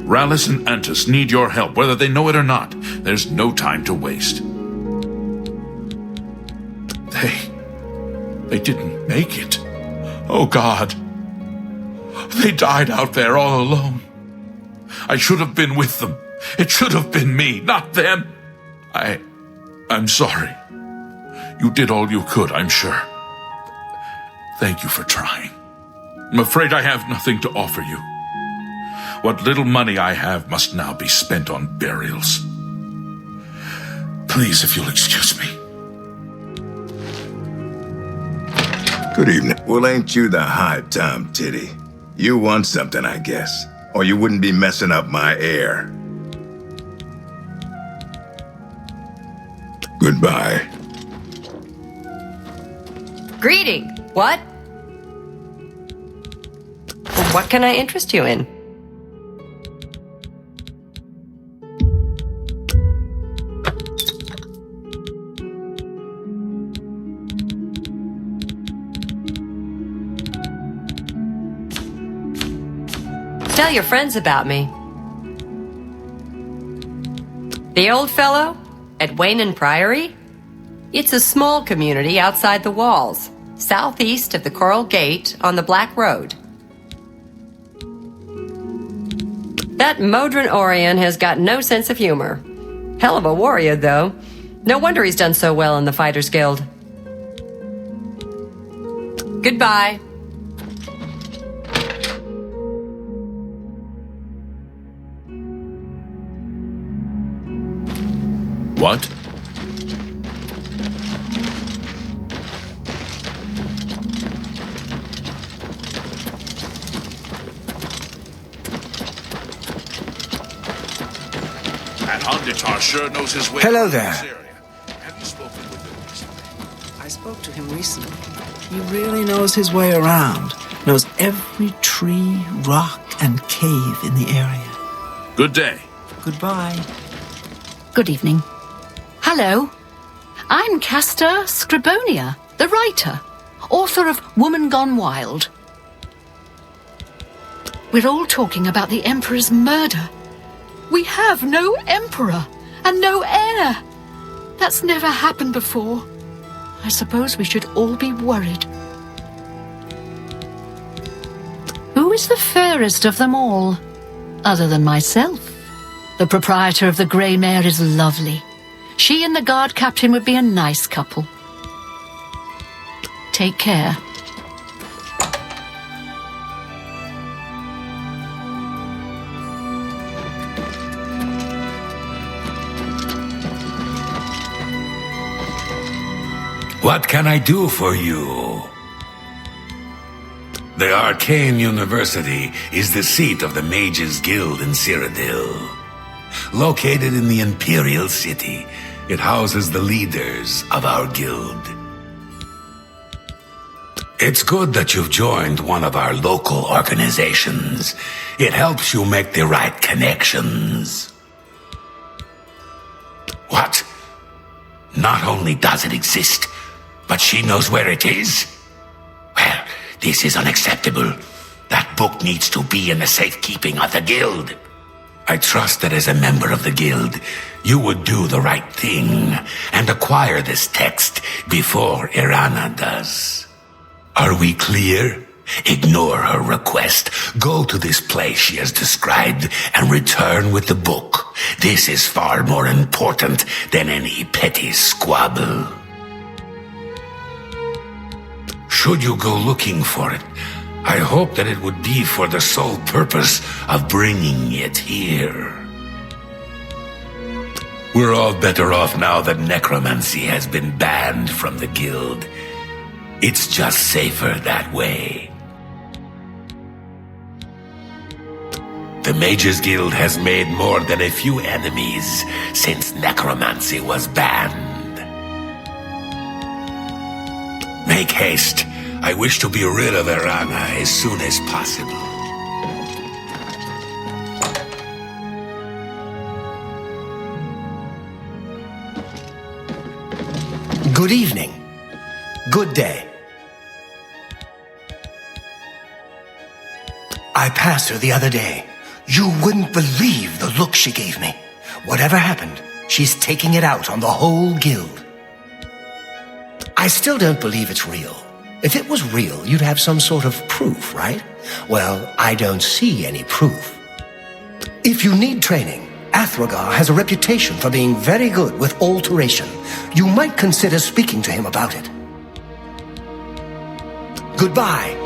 Rallis and Antus need your help, whether they know it or not. There's no time to waste. They didn't make it. Oh, God. They died out there all alone. I should have been with them. It should have been me, not them. I'm sorry. You did all you could, I'm sure. Thank you for trying. I'm afraid I have nothing to offer you. What little money I have must now be spent on burials. Please, if you'll excuse me. Good evening. Well, ain't you the high Tom Titty? You want something, I guess. Or you wouldn't be messing up my air. Goodbye. Greeting. What? What can I interest you in? Tell your friends about me. The old fellow at Wayne Priory? It's a small community outside the walls, southeast of the Coral Gate on the Black Road. That Modron Orion has got no sense of humor. Hell of a warrior, though. No wonder he's done so well in the Fighters Guild. Goodbye. What? That Honditar sure knows his way. Hello there. Have you spoken with him recently? I spoke to him recently. He really knows his way around. Knows every tree, rock, and cave in the area. Good day. Goodbye. Good evening. Hello. I'm Castor Scribonia, the writer, author of Woman Gone Wild. We're all talking about the Emperor's murder. We have no Emperor and no heir. That's never happened before. I suppose we should all be worried. Who is the fairest of them all, other than myself? The proprietor of the Grey Mare is lovely. She and the guard captain would be a nice couple. Take care. What can I do for you? The Arcane University is the seat of the Mages Guild in Cyrodiil. Located in the Imperial City, it houses the leaders of our guild. It's good that you've joined one of our local organizations. It helps you make the right connections. What? Not only does it exist, but she knows where it is? Well, this is unacceptable. That book needs to be in the safekeeping of the guild. I trust that as a member of the guild, you would do the right thing and acquire this text before Irana does. Are we clear? Ignore her request. Go to this place she has described and return with the book. This is far more important than any petty squabble. Should you go looking for it, I hope that it would be for the sole purpose of bringing it here. We're all better off now that necromancy has been banned from the guild. It's just safer that way. The Mages Guild has made more than a few enemies since necromancy was banned. Make haste. I wish to be rid of Irana as soon as possible. Good evening. Good day. I passed her the other day. You wouldn't believe the look she gave me. Whatever happened, she's taking it out on the whole guild. I still don't believe it's real. If it was real, you'd have some sort of proof, right? Well, I don't see any proof. If you need training, Athragar has a reputation for being very good with alteration. You might consider speaking to him about it. Goodbye.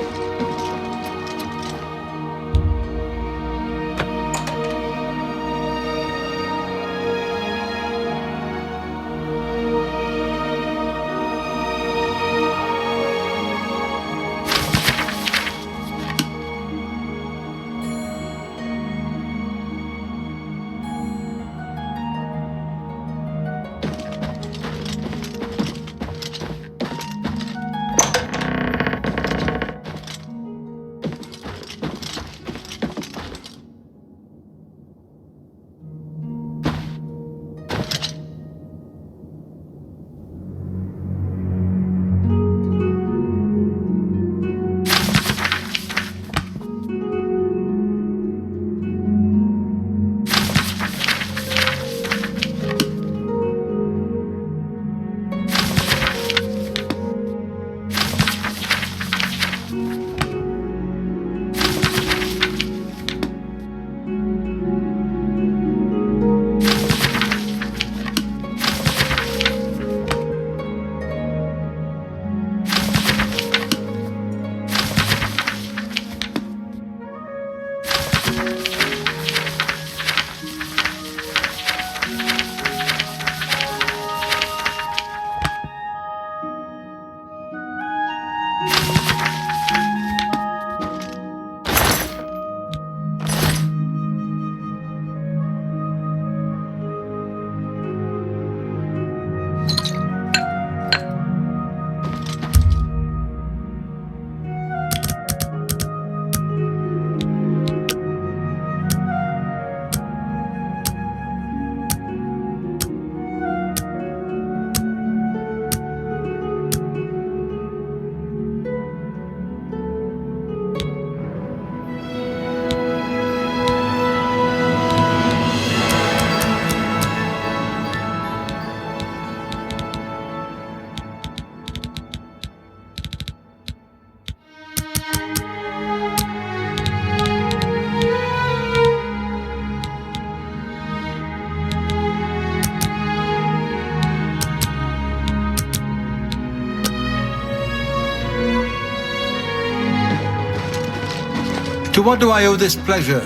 To what do I owe this pleasure?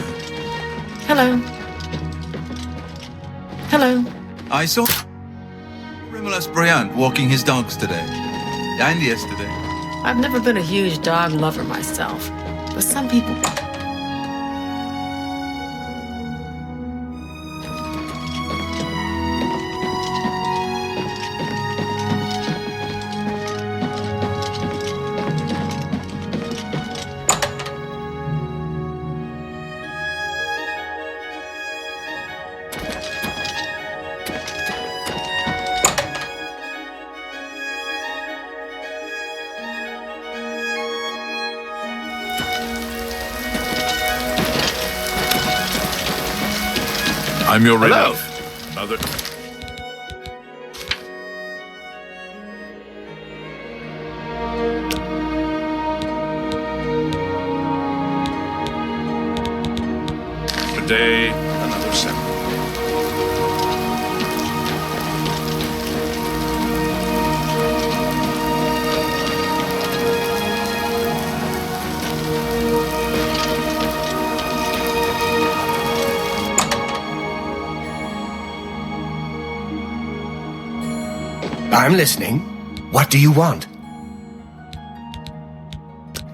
Hello. Hello. I saw Rimulus Bryant walking his dogs today. And yesterday. I've never been a huge dog lover myself, but some people... I'm your Hello. relief. Mother. Today, another sentence. I'm listening. What do you want?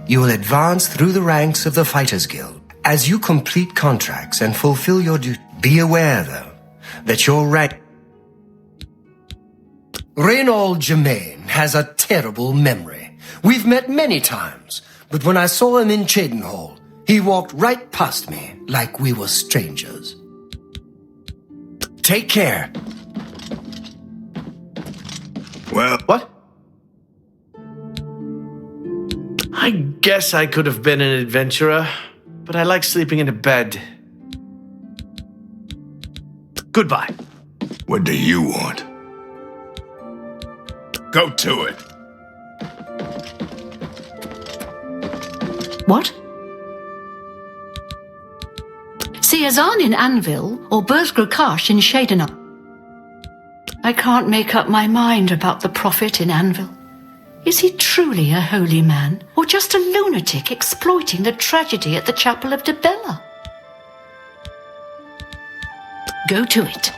You will advance through the ranks of the Fighters Guild as you complete contracts and fulfill your duty. Be aware, though, that your rank... Reynold Germain has a terrible memory. We've met many times, but when I saw him in Chedenhall, he walked right past me like we were strangers. Take care. Well, What? I guess I could have been an adventurer, but I like sleeping in a bed. Goodbye. What do you want? Go to it. What? Siazan in Anvil or Berzgrakash in Shadenab? I can't make up my mind about the prophet in Anvil. Is he truly a holy man, or just a lunatic exploiting the tragedy at the Chapel of Debella? Go to it.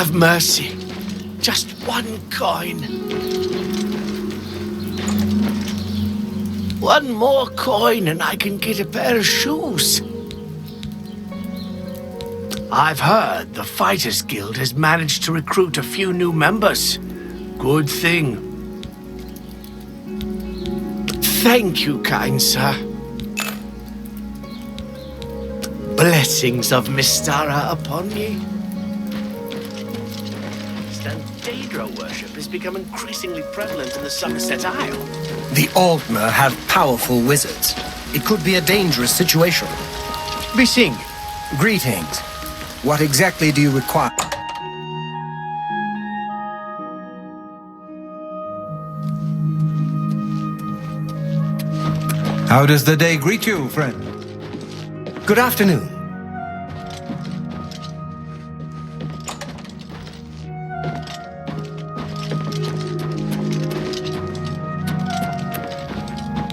Have mercy. Just one coin. One more coin and I can get a pair of shoes. I've heard the Fighters Guild has managed to recruit a few new members. Good thing. Thank you, kind sir. Blessings of Mystara upon ye. Daedra worship has become increasingly prevalent in the Somerset Isle. The Altmer have powerful wizards. It could be a dangerous situation. Bising. Greetings. What exactly do you require? How does the day greet you, friend? Good afternoon.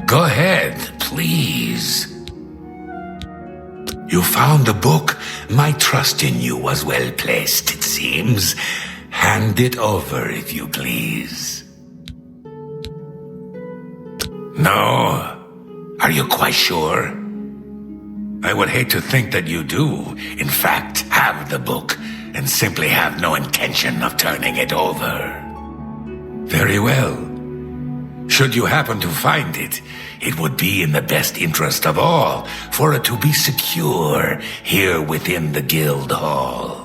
Go ahead, please. You found a book? My trust in you was well placed, it seems. Hand it over, if you please. No? Are you quite sure? I would hate to think that you do, in fact, have the book, and simply have no intention of turning it over. Very well. Should you happen to find it, it would be in the best interest of all for it to be secure here within the guild hall.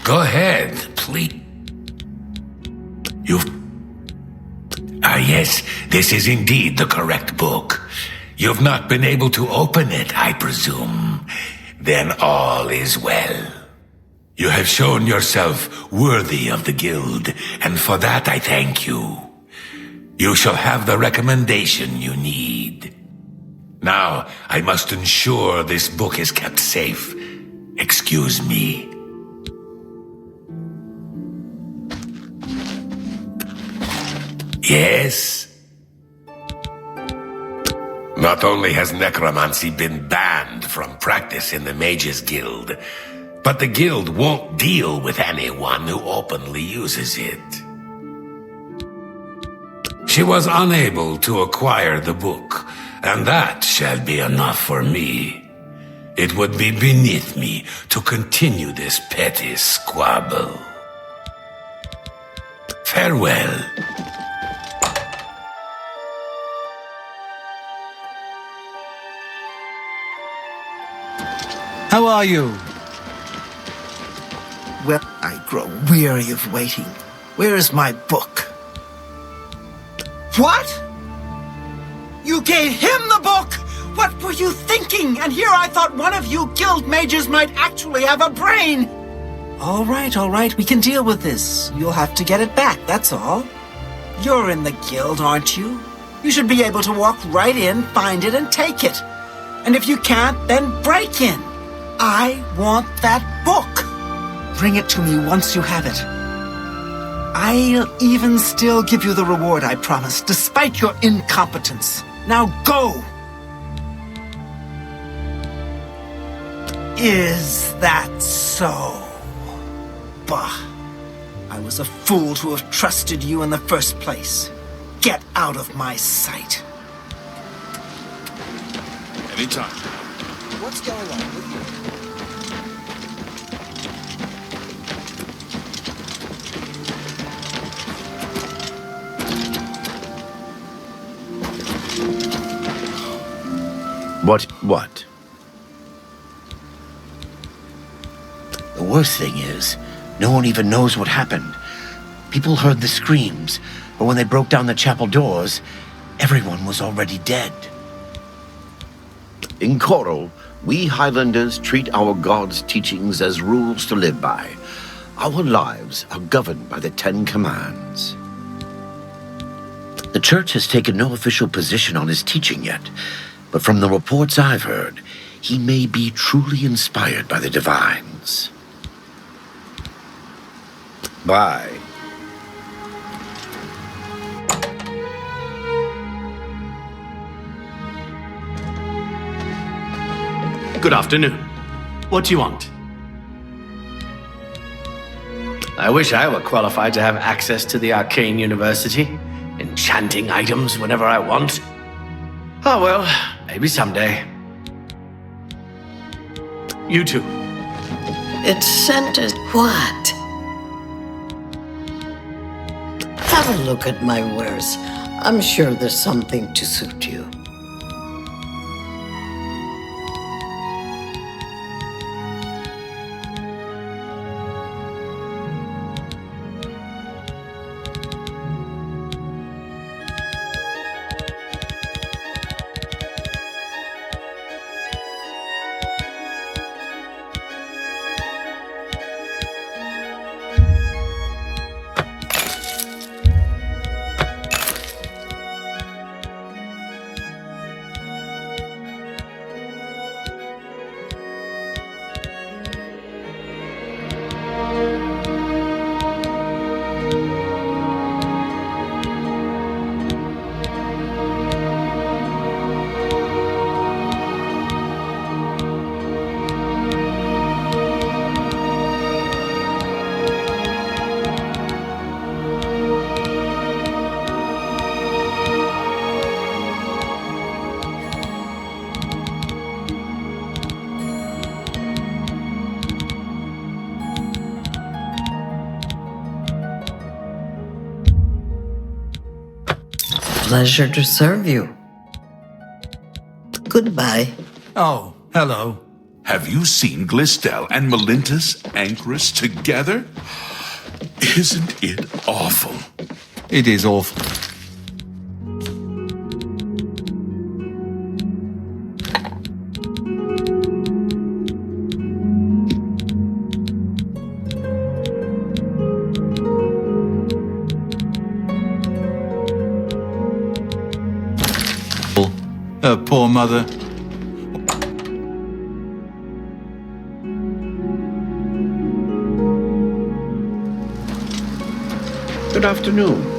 Go ahead, please. Yes, this is indeed the correct book. You've not been able to open it, I presume. Then all is well. You have shown yourself worthy of the guild, and for that I thank you. You shall have the recommendation you need. Now, I must ensure this book is kept safe. Excuse me. Yes? Not only has necromancy been banned from practice in the Mages Guild, but the guild won't deal with anyone who openly uses it. She was unable to acquire the book, and that shall be enough for me. It would be beneath me to continue this petty squabble. Farewell. How are you? Well, I grow weary of waiting. Where is my book? What? You gave him the book? What were you thinking? And here I thought one of you guild mages might actually have a brain. All right, we can deal with this. You'll have to get it back, that's all. You're in the guild, aren't you? You should be able to walk right in, find it, and take it. And if you can't, then break in. I want that book. Bring it to me once you have it. I'll even still give you the reward I promised, despite your incompetence. Now go! Is that so? Bah. I was a fool to have trusted you in the first place. Get out of my sight. Anytime. What's going on with you? What? The worst thing is, no one even knows what happened. People heard the screams, but when they broke down the chapel doors, everyone was already dead. In Coral, we Highlanders treat our gods' teachings as rules to live by. Our lives are governed by the 10 Commands. The Church has taken no official position on his teaching yet, but from the reports I've heard, he may be truly inspired by the divines. Bye. Good afternoon. What do you want? I wish I were qualified to have access to the Arcane University, enchanting items whenever I want. Oh well, maybe someday. You too. It's scented what? Have a look at my wares. I'm sure there's something to suit you. Pleasure to serve you. Goodbye. Oh, hello. Have you seen Glistel and Melintus Anchorus together? Isn't it awful? It is awful. Her poor mother. Good afternoon.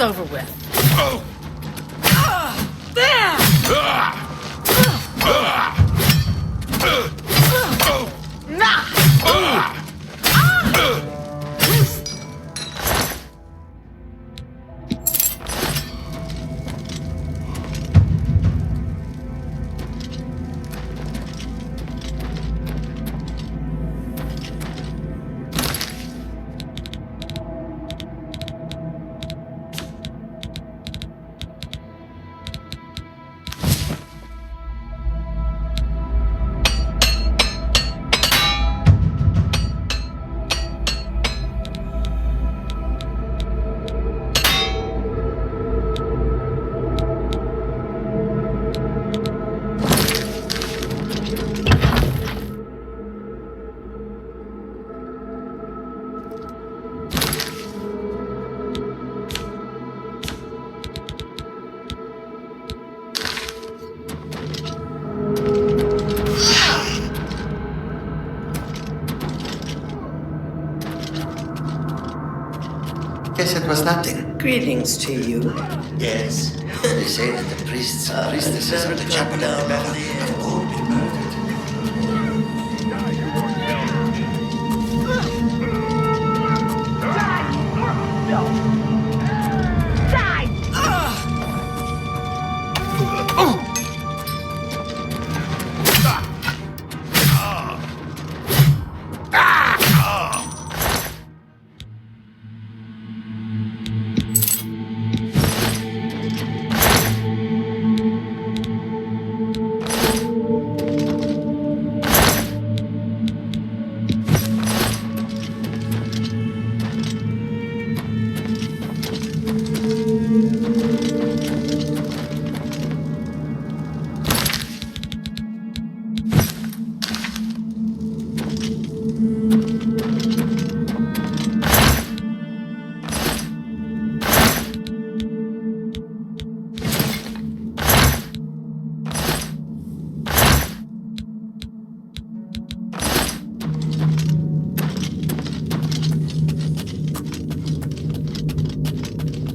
over with. Guess it was nothing. Greetings to you. Yes. They say that the priests and priestesses of the chapel of the Bella have all been murdered.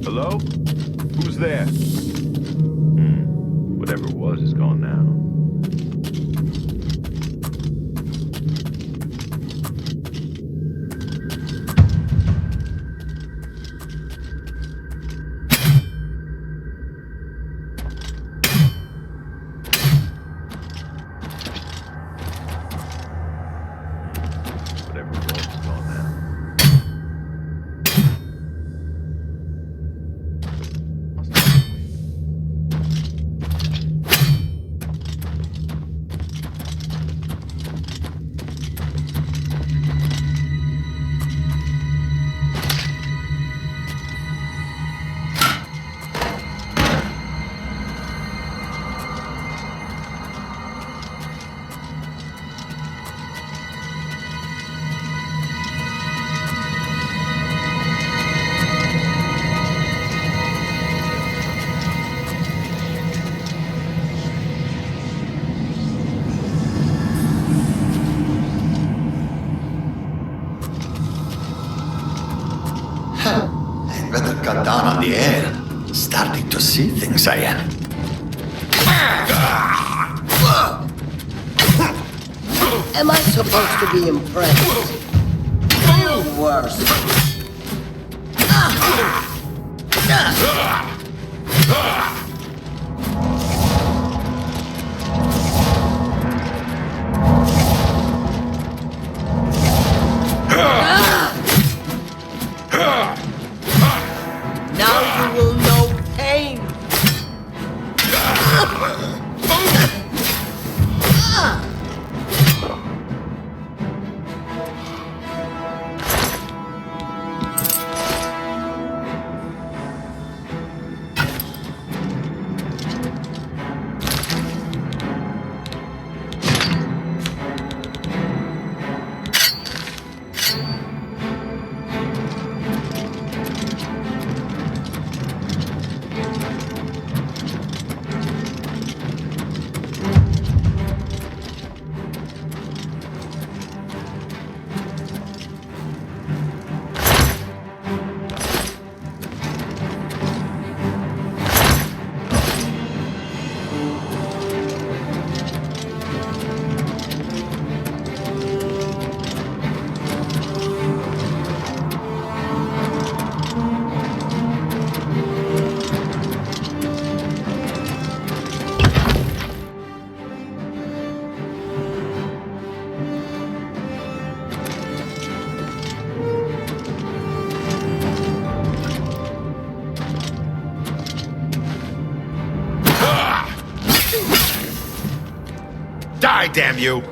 Hello? Who's there? Whatever it was is gone now. Whatever it was is gone now. I'd better cut down on the air. Starting to see things I am. Am I supposed to be impressed? Or worse? Now you will know pain. Die, damn you!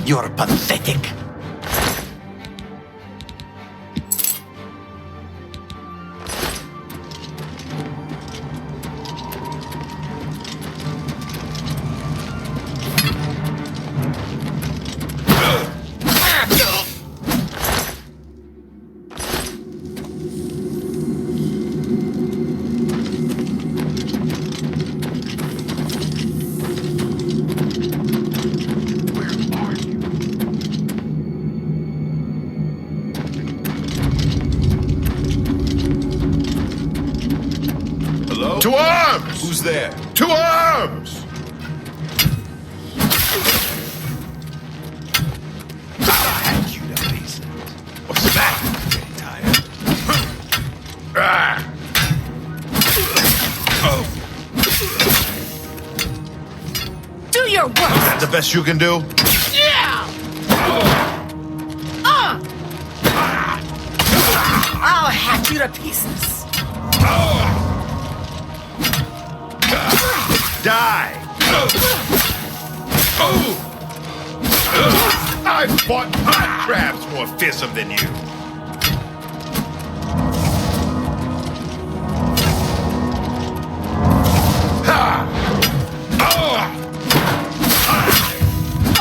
You're pathetic. Hello? To arms! Who's there? To arms! What's that? Getting tired. Do your work! That the best you can do? Yeah! I'll hack you to pieces. Die! I've fought hot crabs more fearsome than you.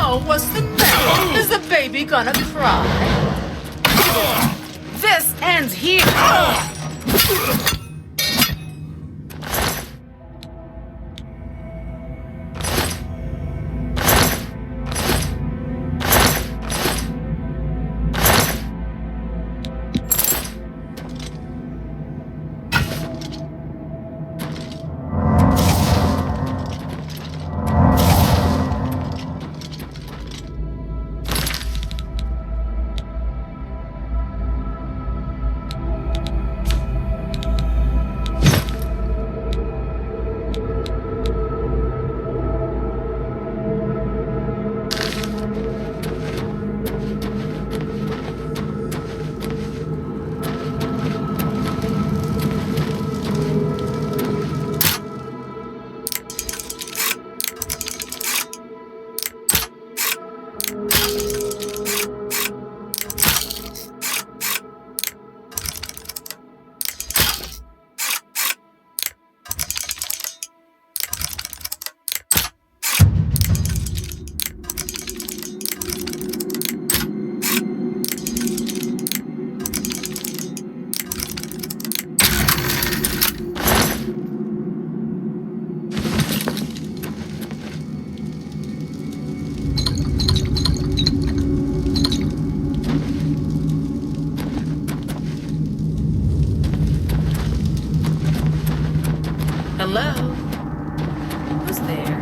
Oh, what's the matter? Is the baby gonna cry? This ends here. Hello? Who's there?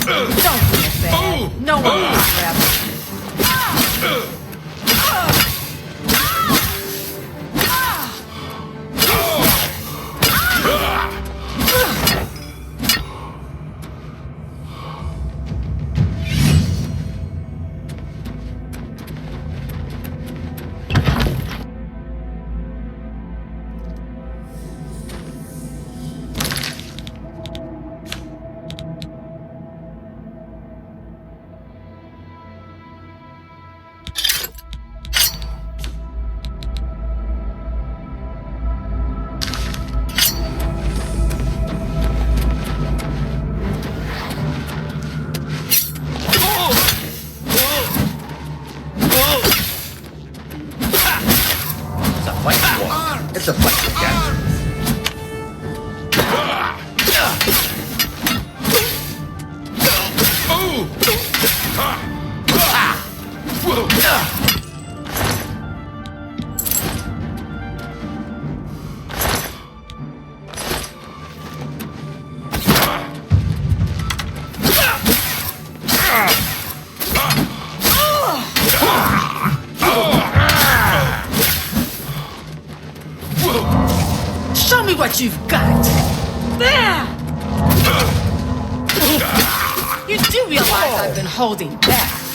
Don't be afraid. No one will grab you. That's a fight to get. Show me what you've got. There! You do realize I've been holding back.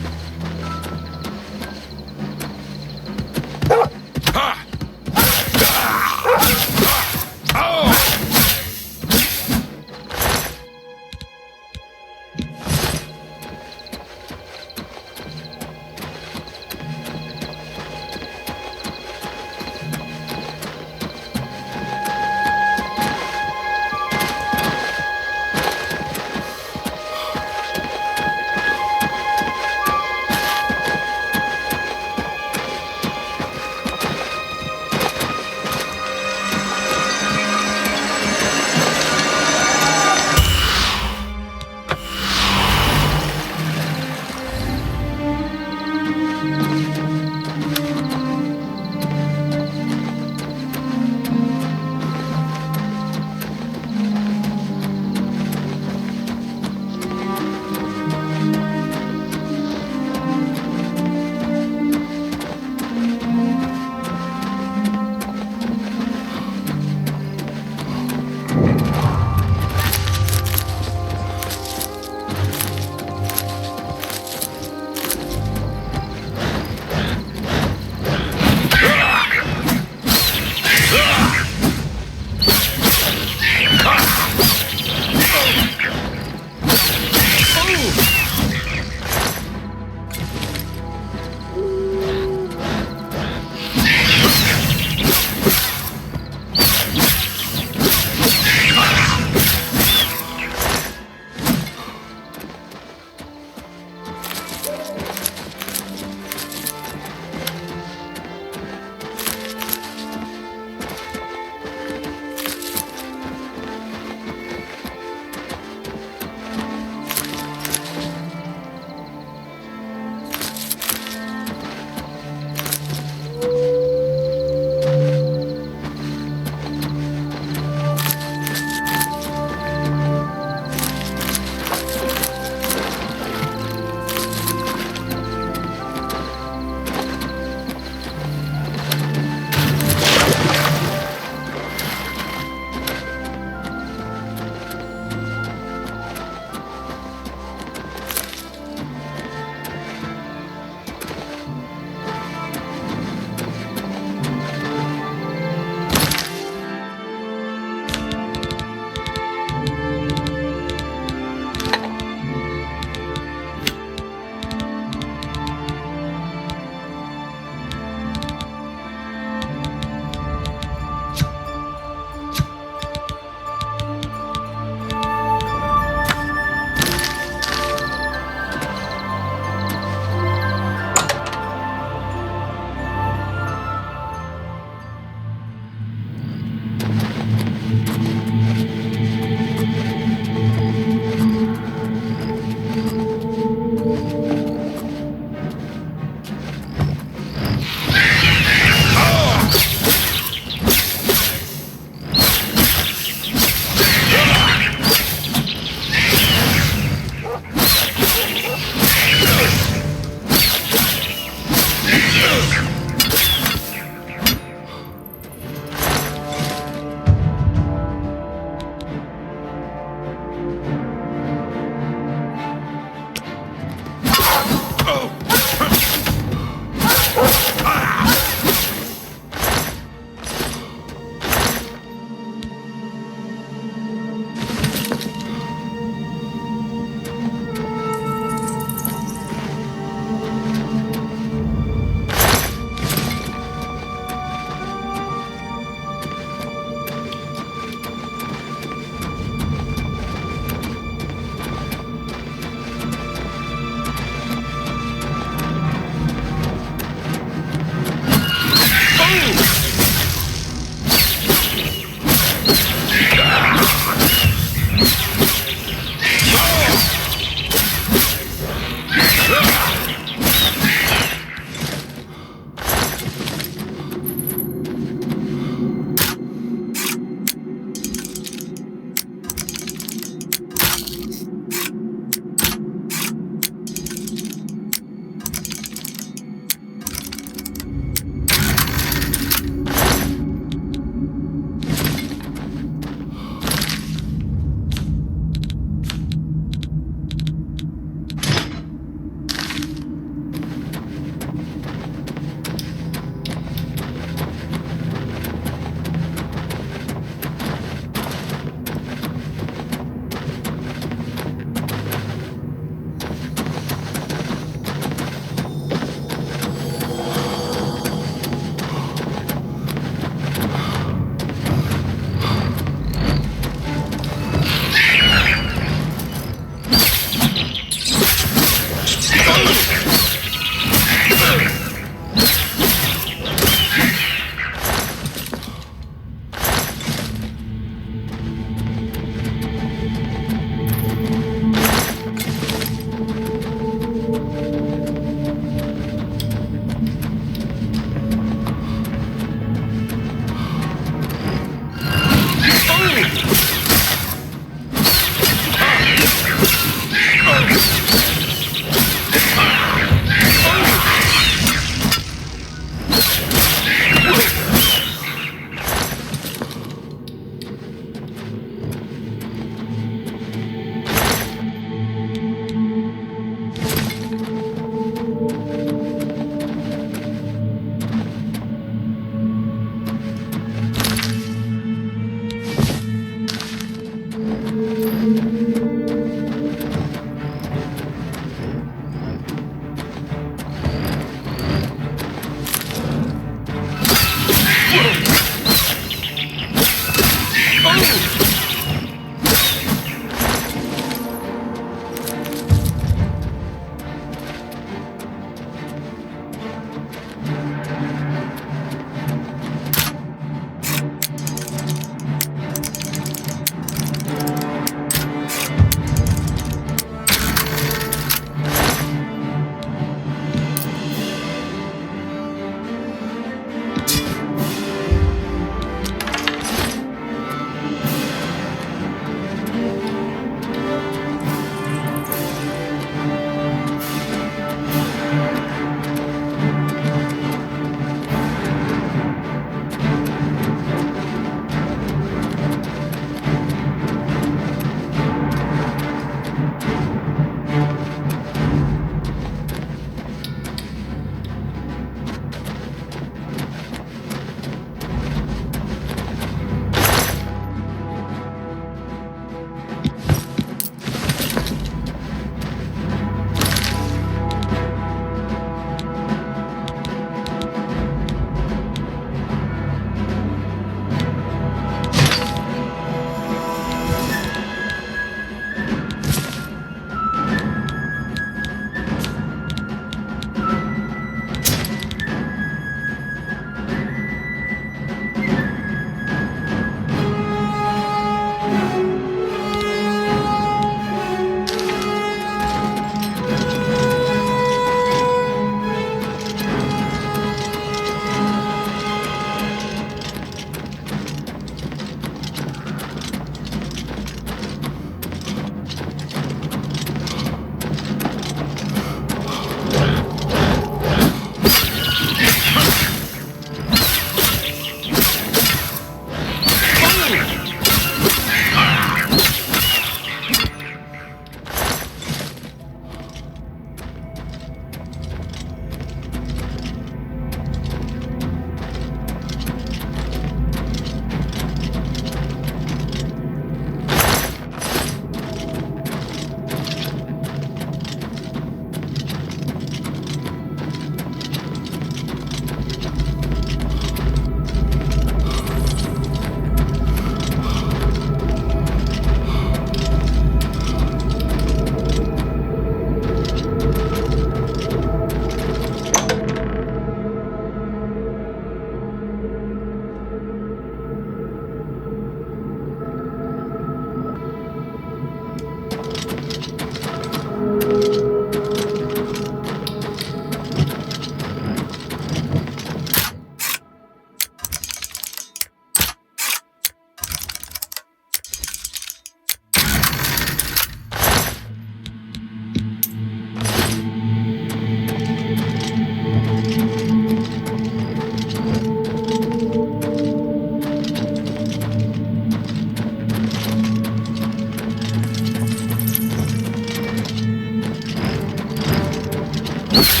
Whoa!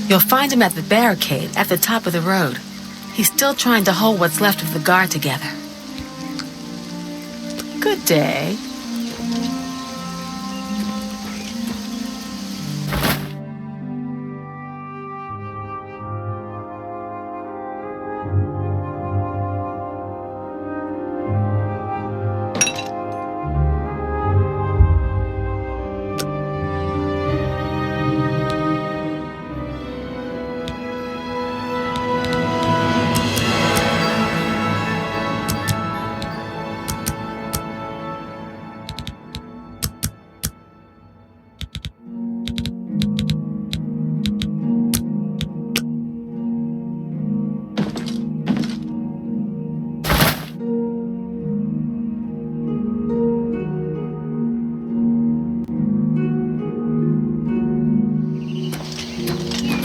You'll find him at the barricade at the top of the road. He's still trying to hold what's left of the guard together. Good day.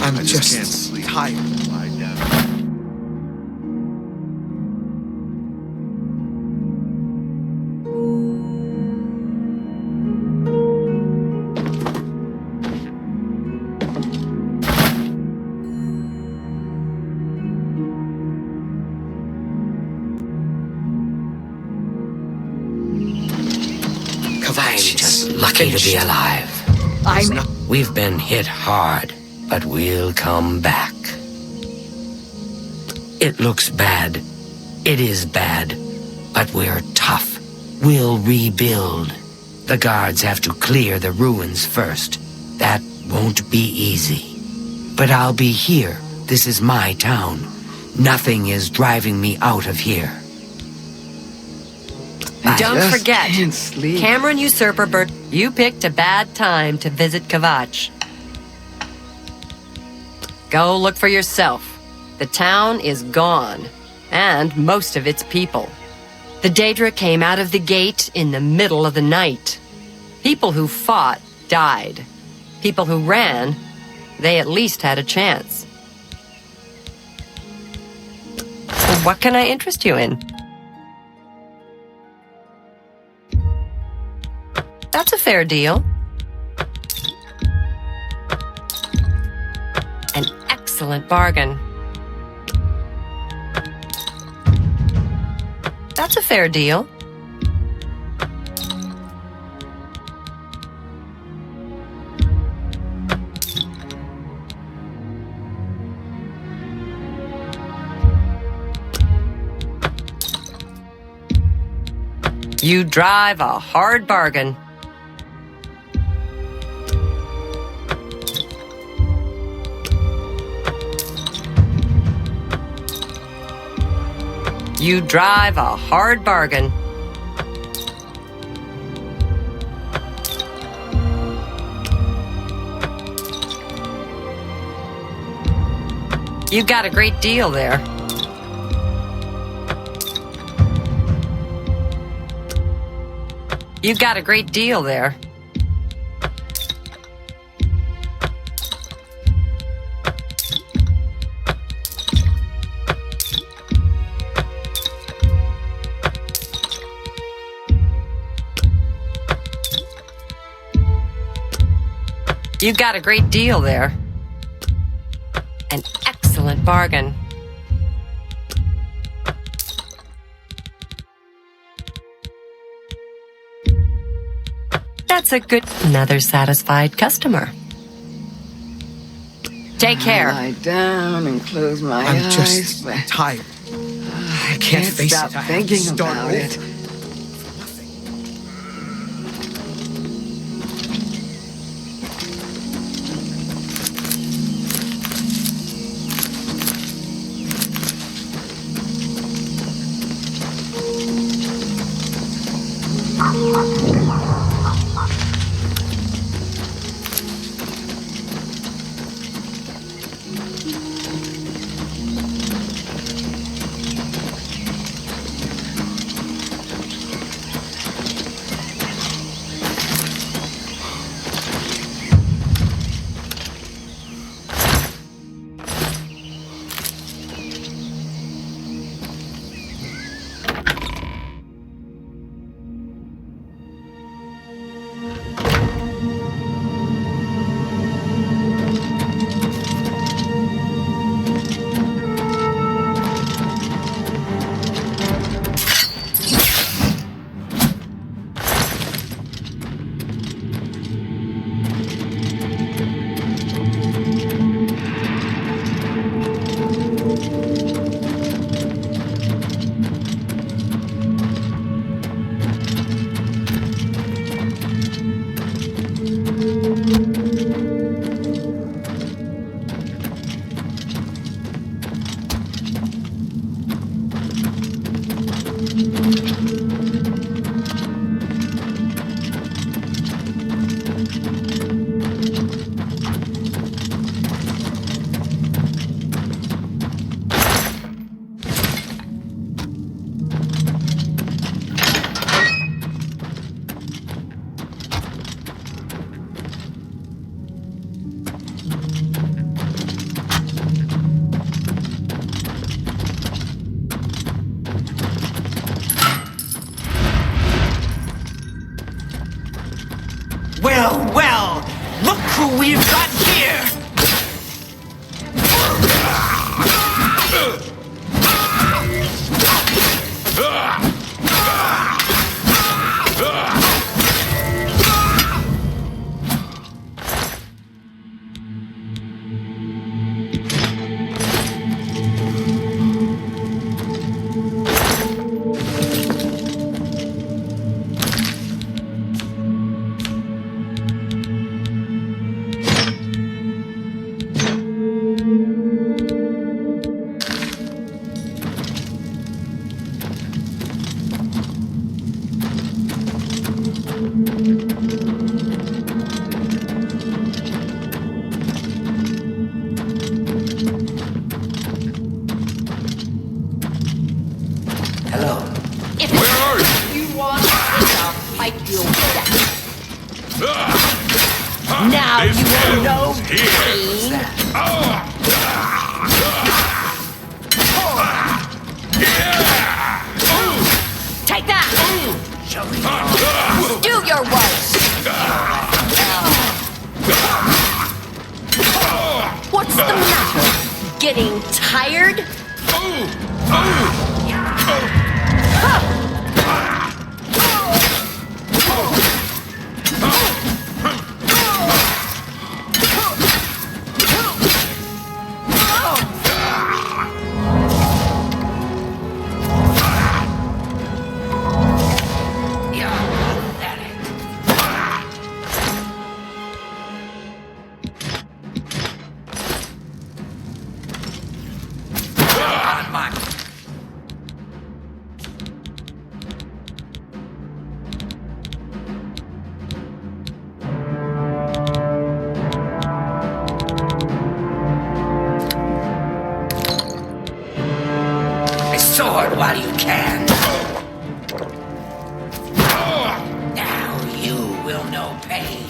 I'm just tired. Lie down. I'm just lucky to be alive. We've been hit hard, but we'll come back. It looks bad. It is bad. But we're tough. We'll rebuild. The guards have to clear the ruins first. That won't be easy. But I'll be here. This is my town. Nothing is driving me out of here. Don't forget, Cameron Usurper Bert, you picked a bad time to visit Kvatch. Go look for yourself. The town is gone, and most of its people. The Daedra came out of the gate in the middle of the night. People who fought died. People who ran, they at least had a chance. So what can I interest you in? That's a fair deal. An excellent bargain. That's a fair deal. You drive a hard bargain. You drive a hard bargain. You got a great deal there. You got a great deal there. You got a great deal there. An excellent bargain. That's a good... Another satisfied customer. Take care. I lie down and close my eyes. I'm just tired. I can't face stop it. I have to thinking start about over. it. Well, look who we've got here! Now you will know pain. Take that! Do your worst! What's the matter? Getting tired? Sword while you can. Now you will know pain.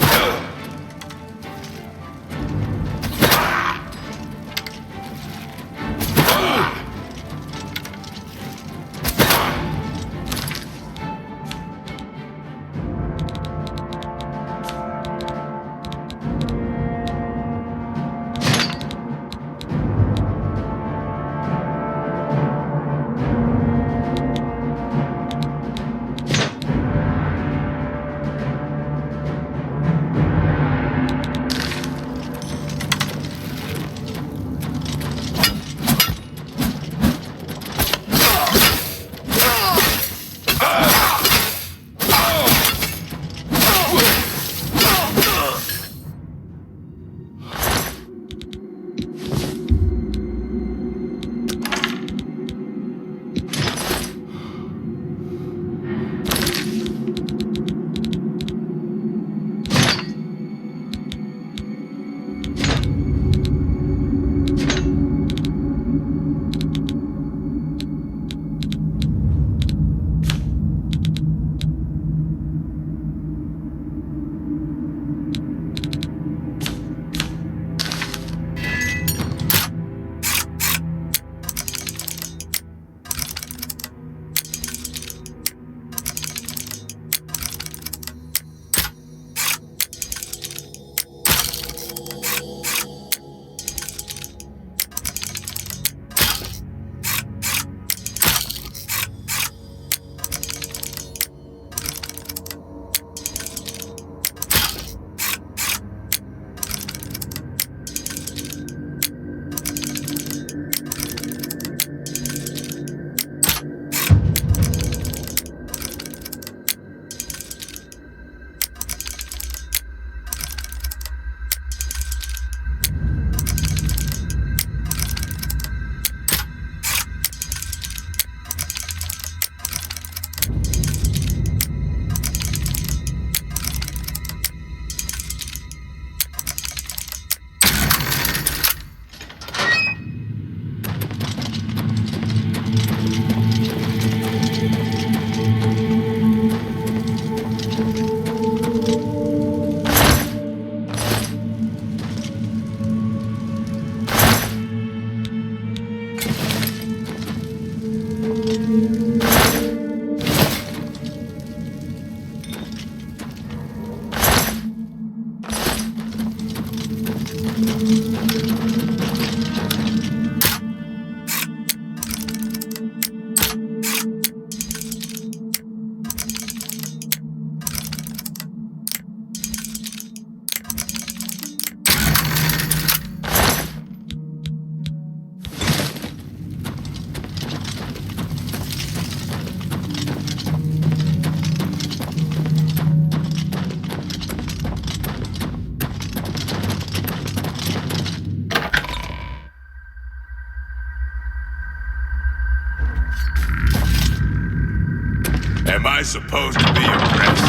Am I supposed to be impressed?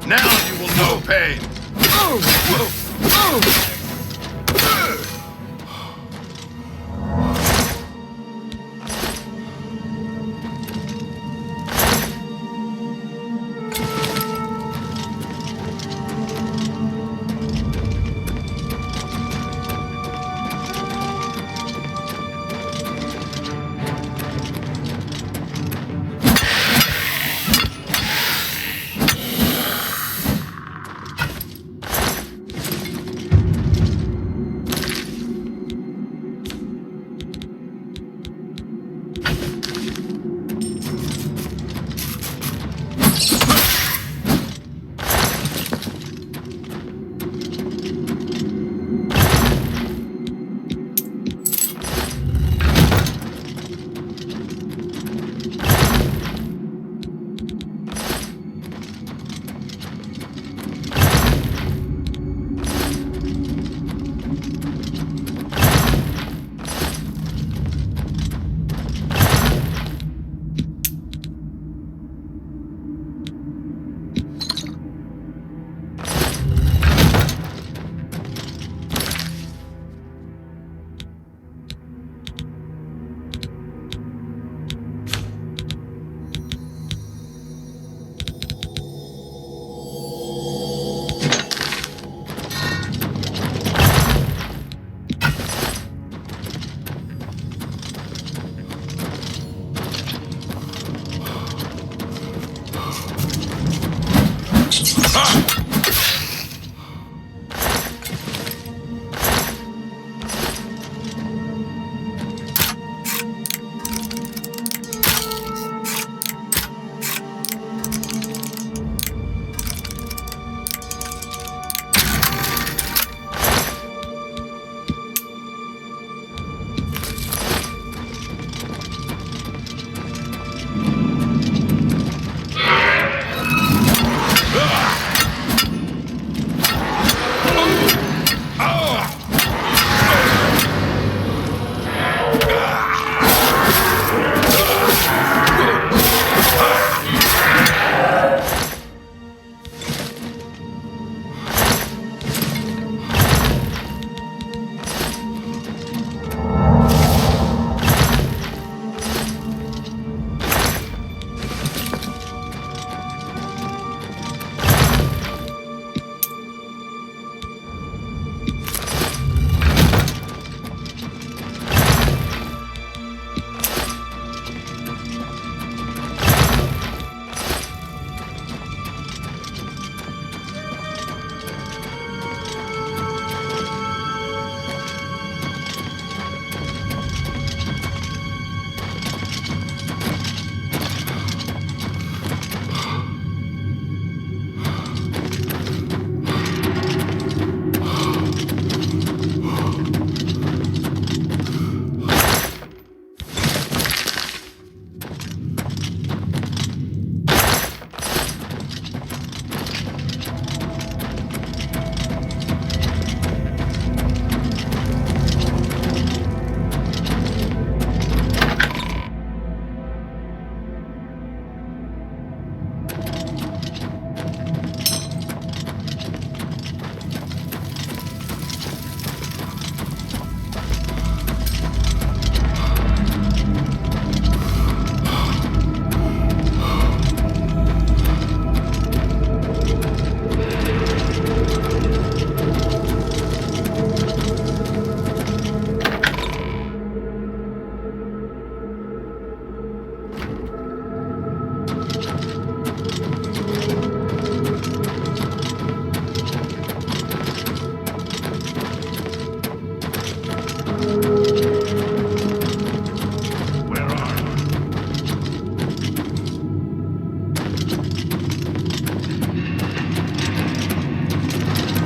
Now you will know pain.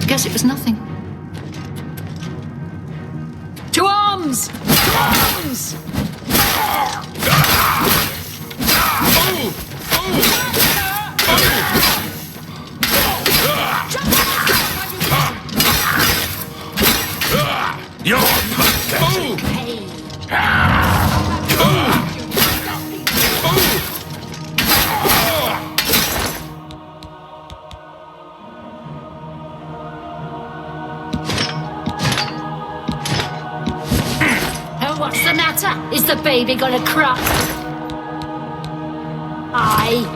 Guess it was nothing. To arms! Bones! You're pathetic. Oh, what's the matter? Is the baby gonna cry? Aye.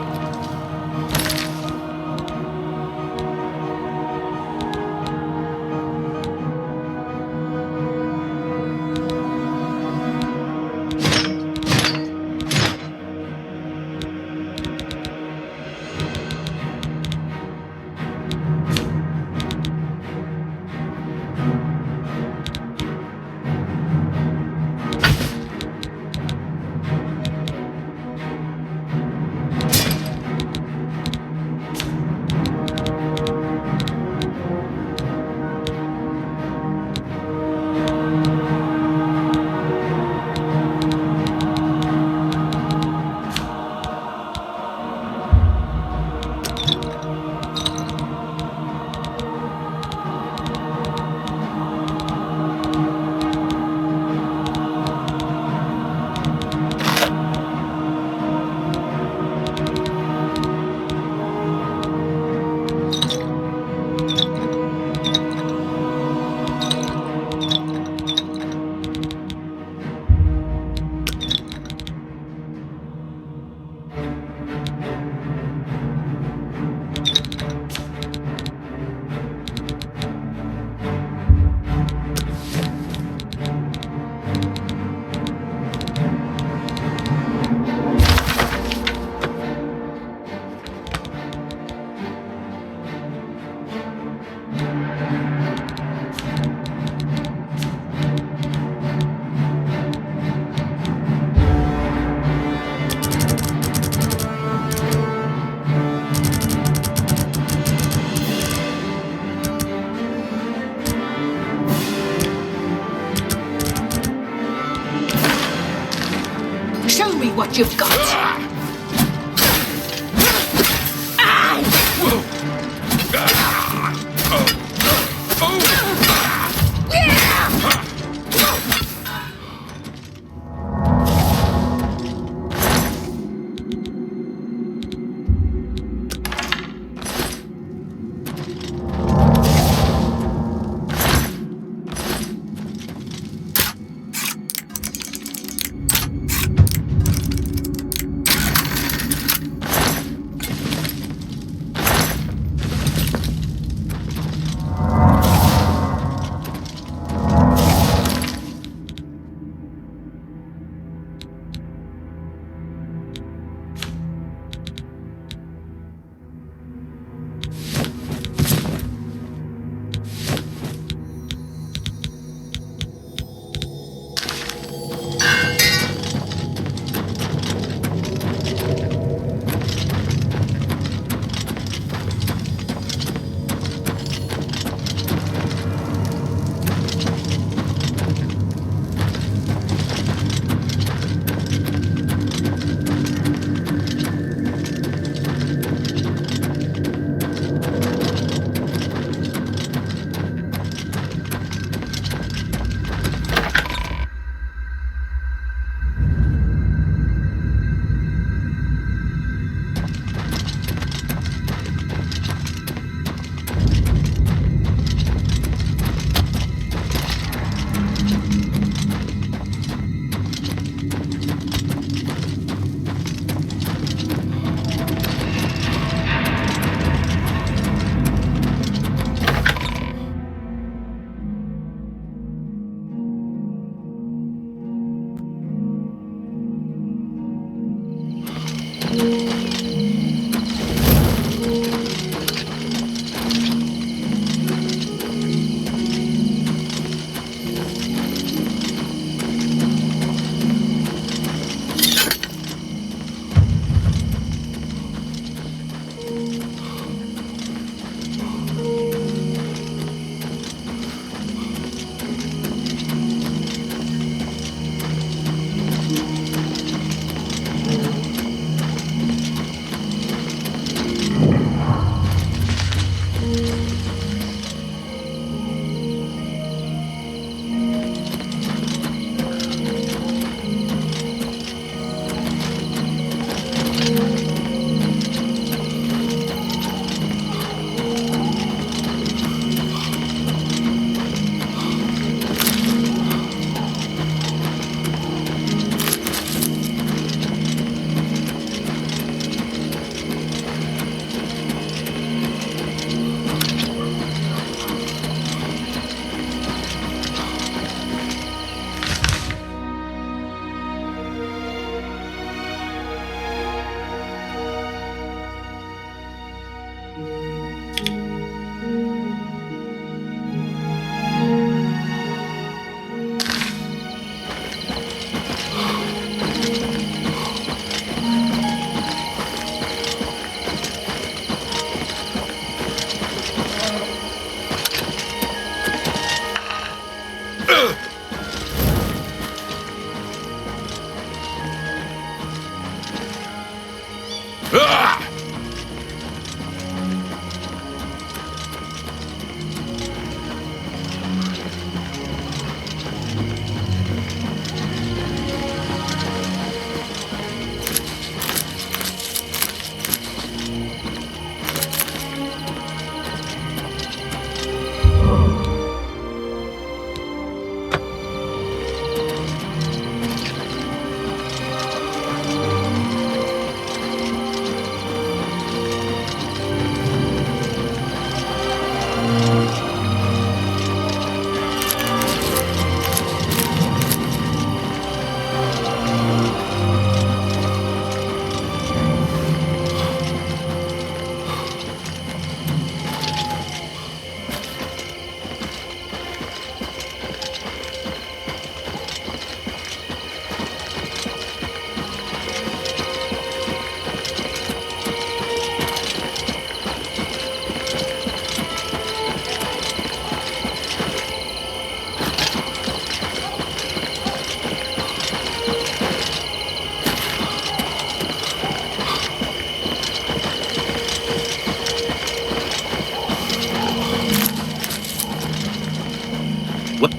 What you've got.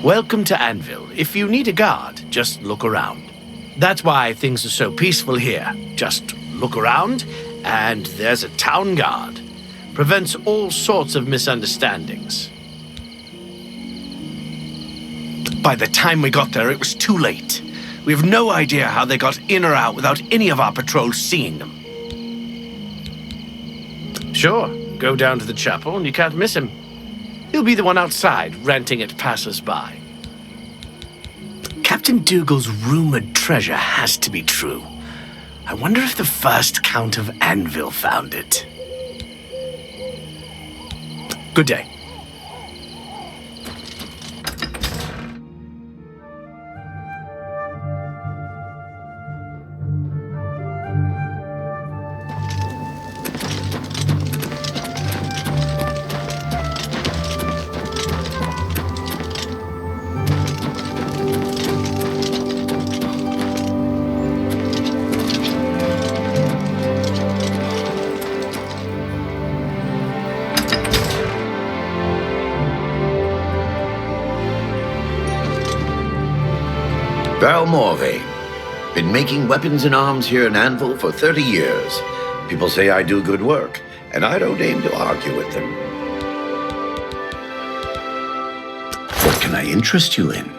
Welcome to Anvil. If you need a guard, just look around. That's why things are so peaceful here. Just look around, and there's a town guard. Prevents all sorts of misunderstandings. By the time we got there, it was too late. We have no idea how they got in or out without any of our patrols seeing them. Sure, go down to the chapel and you can't miss him. He'll be the one outside, ranting at passers-by. Captain Dougal's rumored treasure has to be true. I wonder if the first Count of Anvil found it. Good day. Morvane. Been making weapons and arms here in Anvil for 30 years. People say I do good work, and I don't aim to argue with them. What can I interest you in?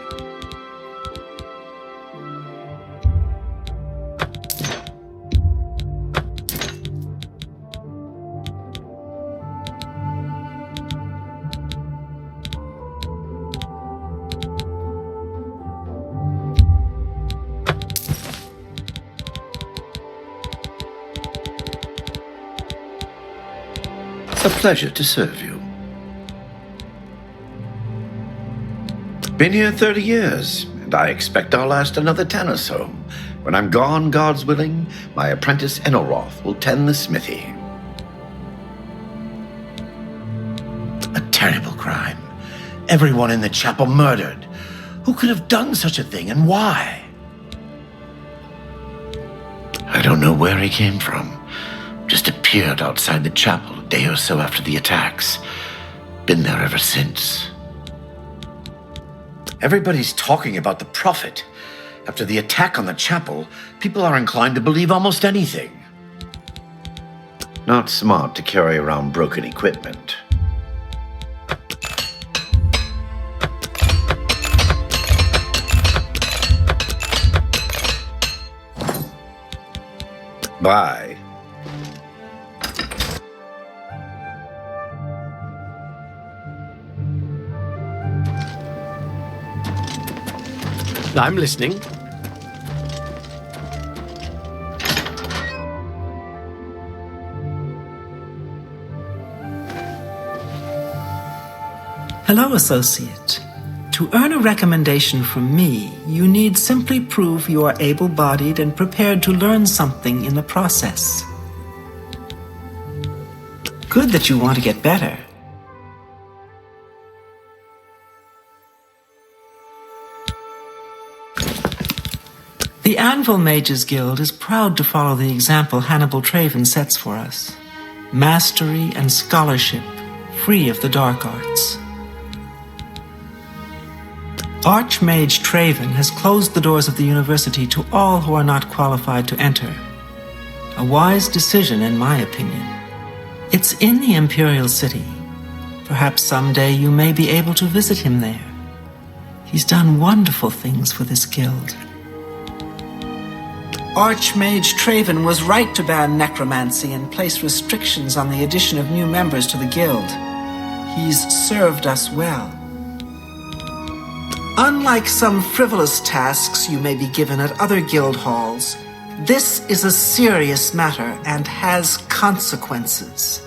A pleasure to serve you. Been here 30 years, and I expect I'll last another 10 or so. When I'm gone, God's willing, my apprentice Enelroth will tend the smithy. A terrible crime. Everyone in the chapel murdered. Who could have done such a thing, and why? I don't know where he came from. Just appeared outside the chapel a day or so after the attacks. Been there ever since. Everybody's talking about the Prophet. After the attack on the chapel, people are inclined to believe almost anything. Not smart to carry around broken equipment. Bye. I'm listening. Hello, associate. To earn a recommendation from me, you need simply prove you are able-bodied and prepared to learn something in the process. Good that you want to get better. The Anvil Mages Guild is proud to follow the example Hannibal Traven sets for us. Mastery and scholarship, free of the dark arts. Archmage Traven has closed the doors of the university to all who are not qualified to enter. A wise decision, in my opinion. It's in the Imperial City. Perhaps someday you may be able to visit him there. He's done wonderful things for this guild. Archmage Traven was right to ban necromancy and place restrictions on the addition of new members to the guild. He's served us well. Unlike some frivolous tasks you may be given at other guild halls, this is a serious matter and has consequences.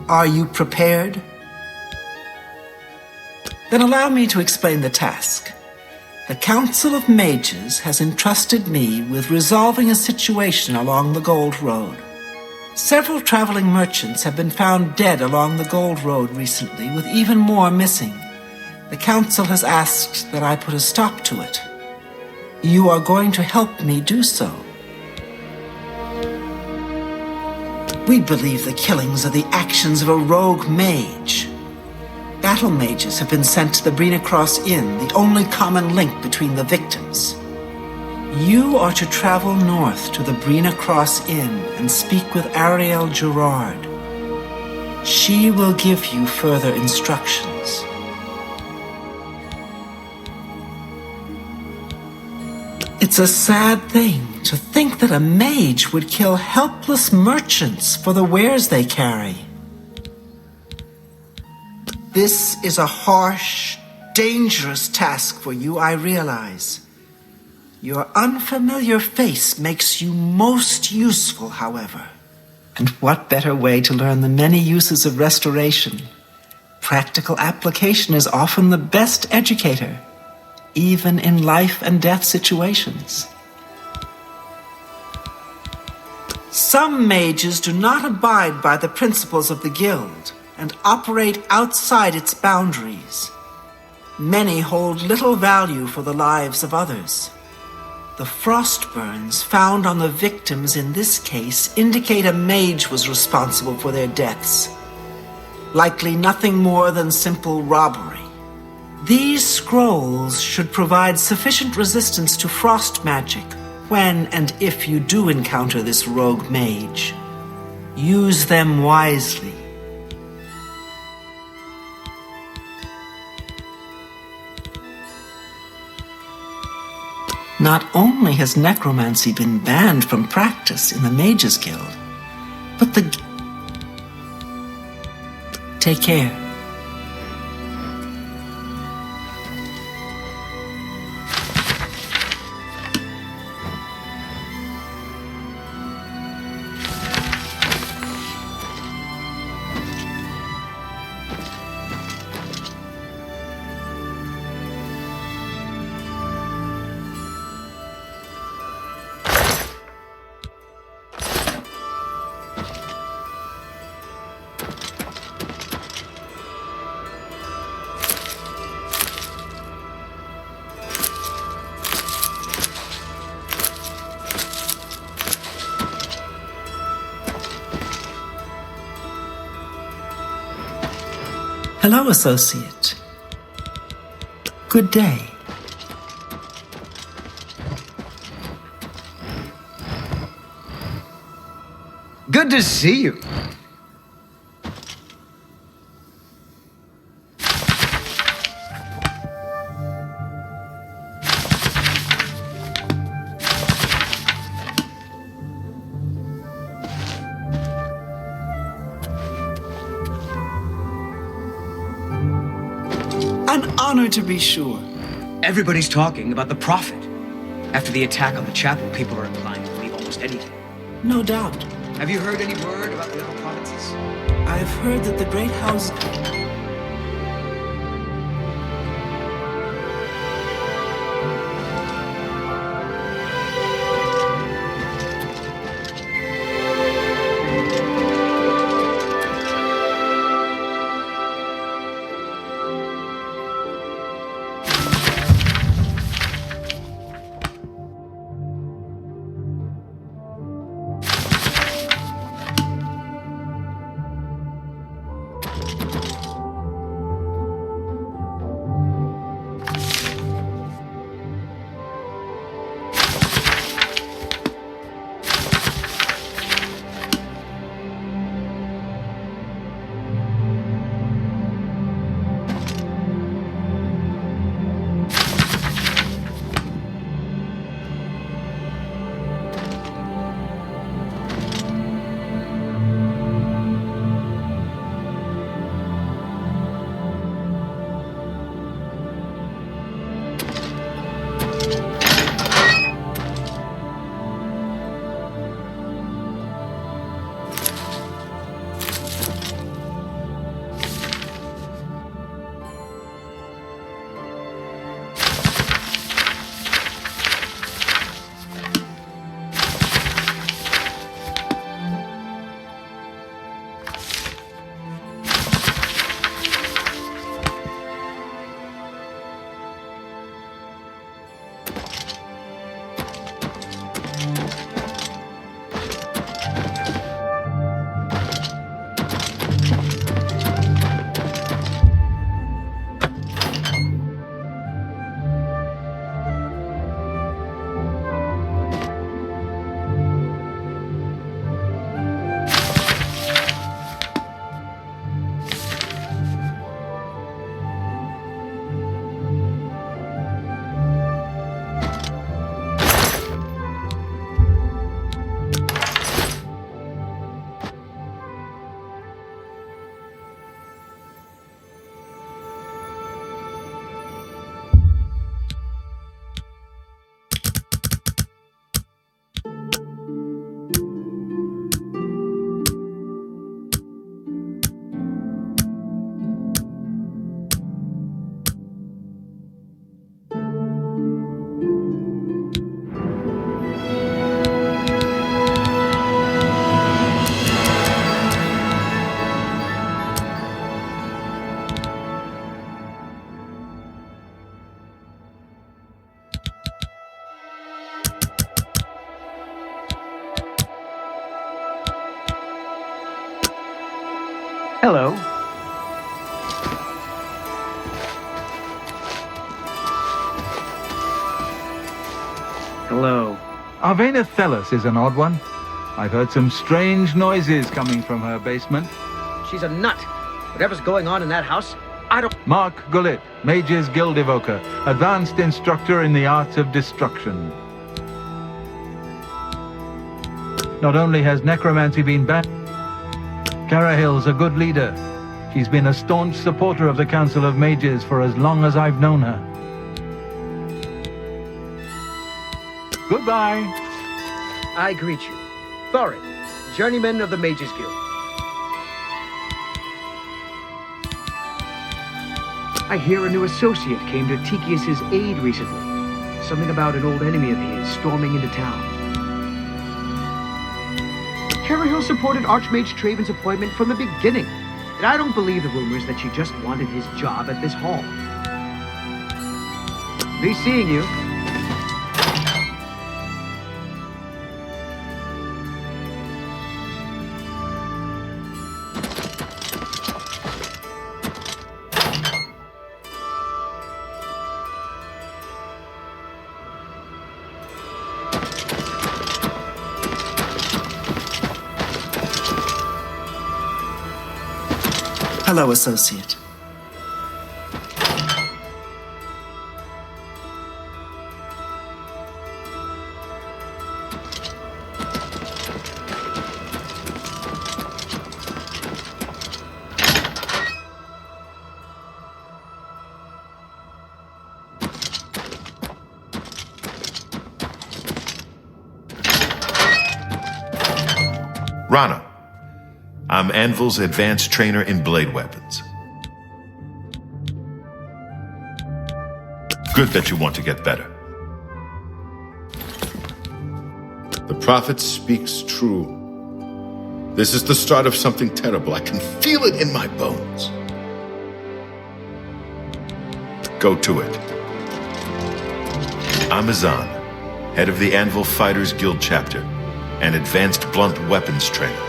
Are you prepared? Then allow me to explain the task. The Council of Mages has entrusted me with resolving a situation along the Gold Road. Several traveling merchants have been found dead along the Gold Road recently, with even more missing. The Council has asked that I put a stop to it. You are going to help me do so. We believe the killings are the actions of a rogue mage. Battle mages have been sent to the Brina Cross Inn, the only common link between the victims. You are to travel north to the Brina Cross Inn and speak with Ariel Gerard. She will give you further instructions. It's a sad thing to think that a mage would kill helpless merchants for the wares they carry. This is a harsh, dangerous task for you, I realize. Your unfamiliar face makes you most useful, however. And what better way to learn the many uses of restoration? Practical application is often the best educator, even in life and death situations. Some mages do not abide by the principles of the guild and operate outside its boundaries. Many hold little value for the lives of others. The frost burns found on the victims in this case indicate a mage was responsible for their deaths. Likely nothing more than simple robbery. These scrolls should provide sufficient resistance to frost magic when and if you do encounter this rogue mage. Use them wisely. Not only has necromancy been banned from practice in the Mages Guild, but the... Take care. Hello, associate. Good day. Good to see you. An honor to be sure. Everybody's talking about the Prophet. After the attack on the chapel, people are inclined to believe almost anything. No doubt. Have you heard any word about the other provinces? I've heard that the great house... Hello. Hello. Arvena Thelos is an odd one. I've heard some strange noises coming from her basement. She's a nut. Whatever's going on in that house, I don't... Mark Gullit, Mages Guild Evoker, advanced instructor in the arts of destruction. Not only has necromancy been banned, Carahill's a good leader. She's been a staunch supporter of the Council of Mages for as long as I've known her. Goodbye. I greet you. Thorin, journeyman of the Mages Guild. I hear a new associate came to Tychius's aid recently. Something about an old enemy of his storming into town. Carahill supported Archmage Traven's appointment from the beginning, and I don't believe the rumors that she just wanted his job at this hall. Be seeing you. Hello, associate. Rana. I'm Anvil's advanced trainer in blade weapons. Good that you want to get better. The prophet speaks true. This is the start of something terrible. I can feel it in my bones. Go to it. I'm Azan, head of the Anvil Fighters Guild chapter, and advanced blunt weapons trainer.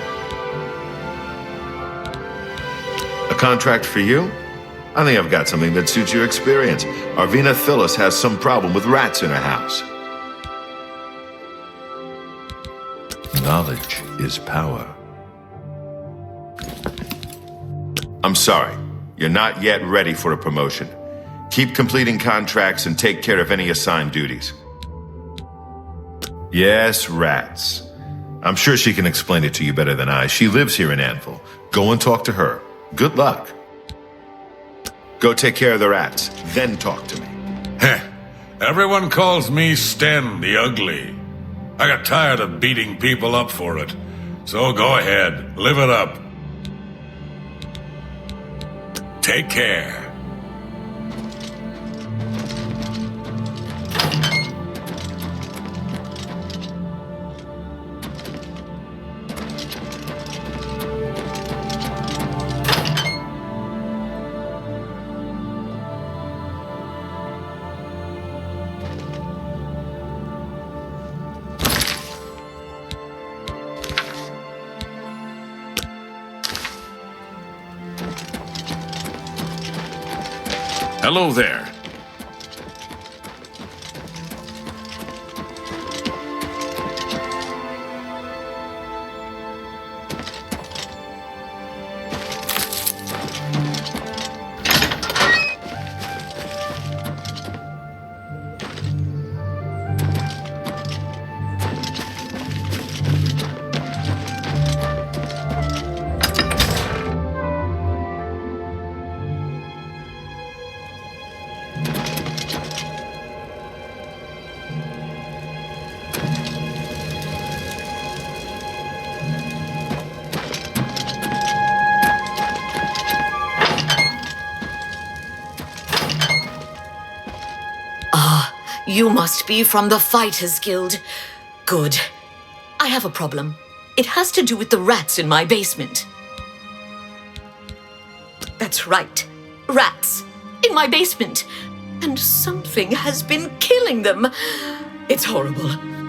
A contract for you? I think I've got something that suits your experience. Arvena Thelos has some problem with rats in her house. Knowledge is power. I'm sorry. You're not yet ready for a promotion. Keep completing contracts and take care of any assigned duties. Yes, rats. I'm sure she can explain it to you better than I. She lives here in Anvil. Go and talk to her. Good luck. Go take care of the rats, then talk to me. Heh. Everyone calls me Sten the Ugly. I got tired of beating people up for it. So go ahead, live it up. Take care. Hello there. You must be from the Fighters Guild. Good. I have a problem. It has to do with the rats in my basement. That's right. Rats. In my basement. And something has been killing them. It's horrible.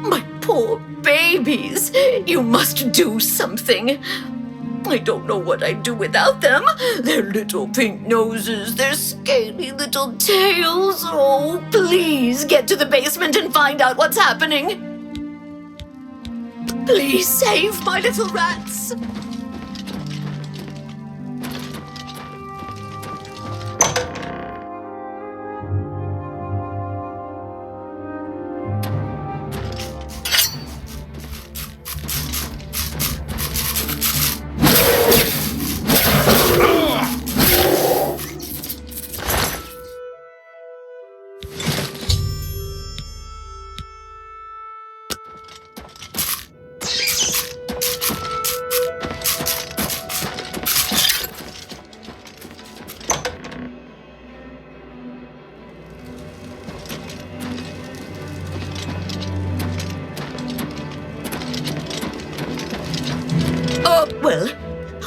My poor babies. You must do something. I don't know what I'd do without them. Their little pink noses, their scaly little tails. Oh, please get to the basement and find out what's happening. Please save my little rats. Well,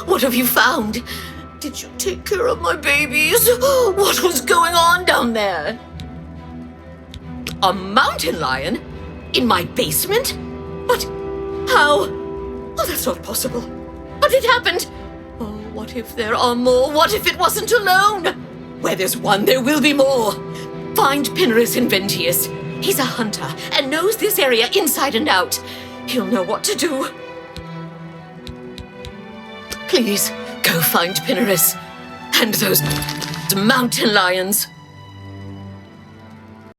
what have you found? Did you take care of my babies? What was going on down there? A mountain lion? In my basement? But how? Oh, that's not possible. But it happened. Oh, what if there are more? What if it wasn't alone? Where there's one, there will be more. Find Pinarus Inventius. He's a hunter and knows this area inside and out. He'll know what to do. Please, go find Pinarus and those mountain lions.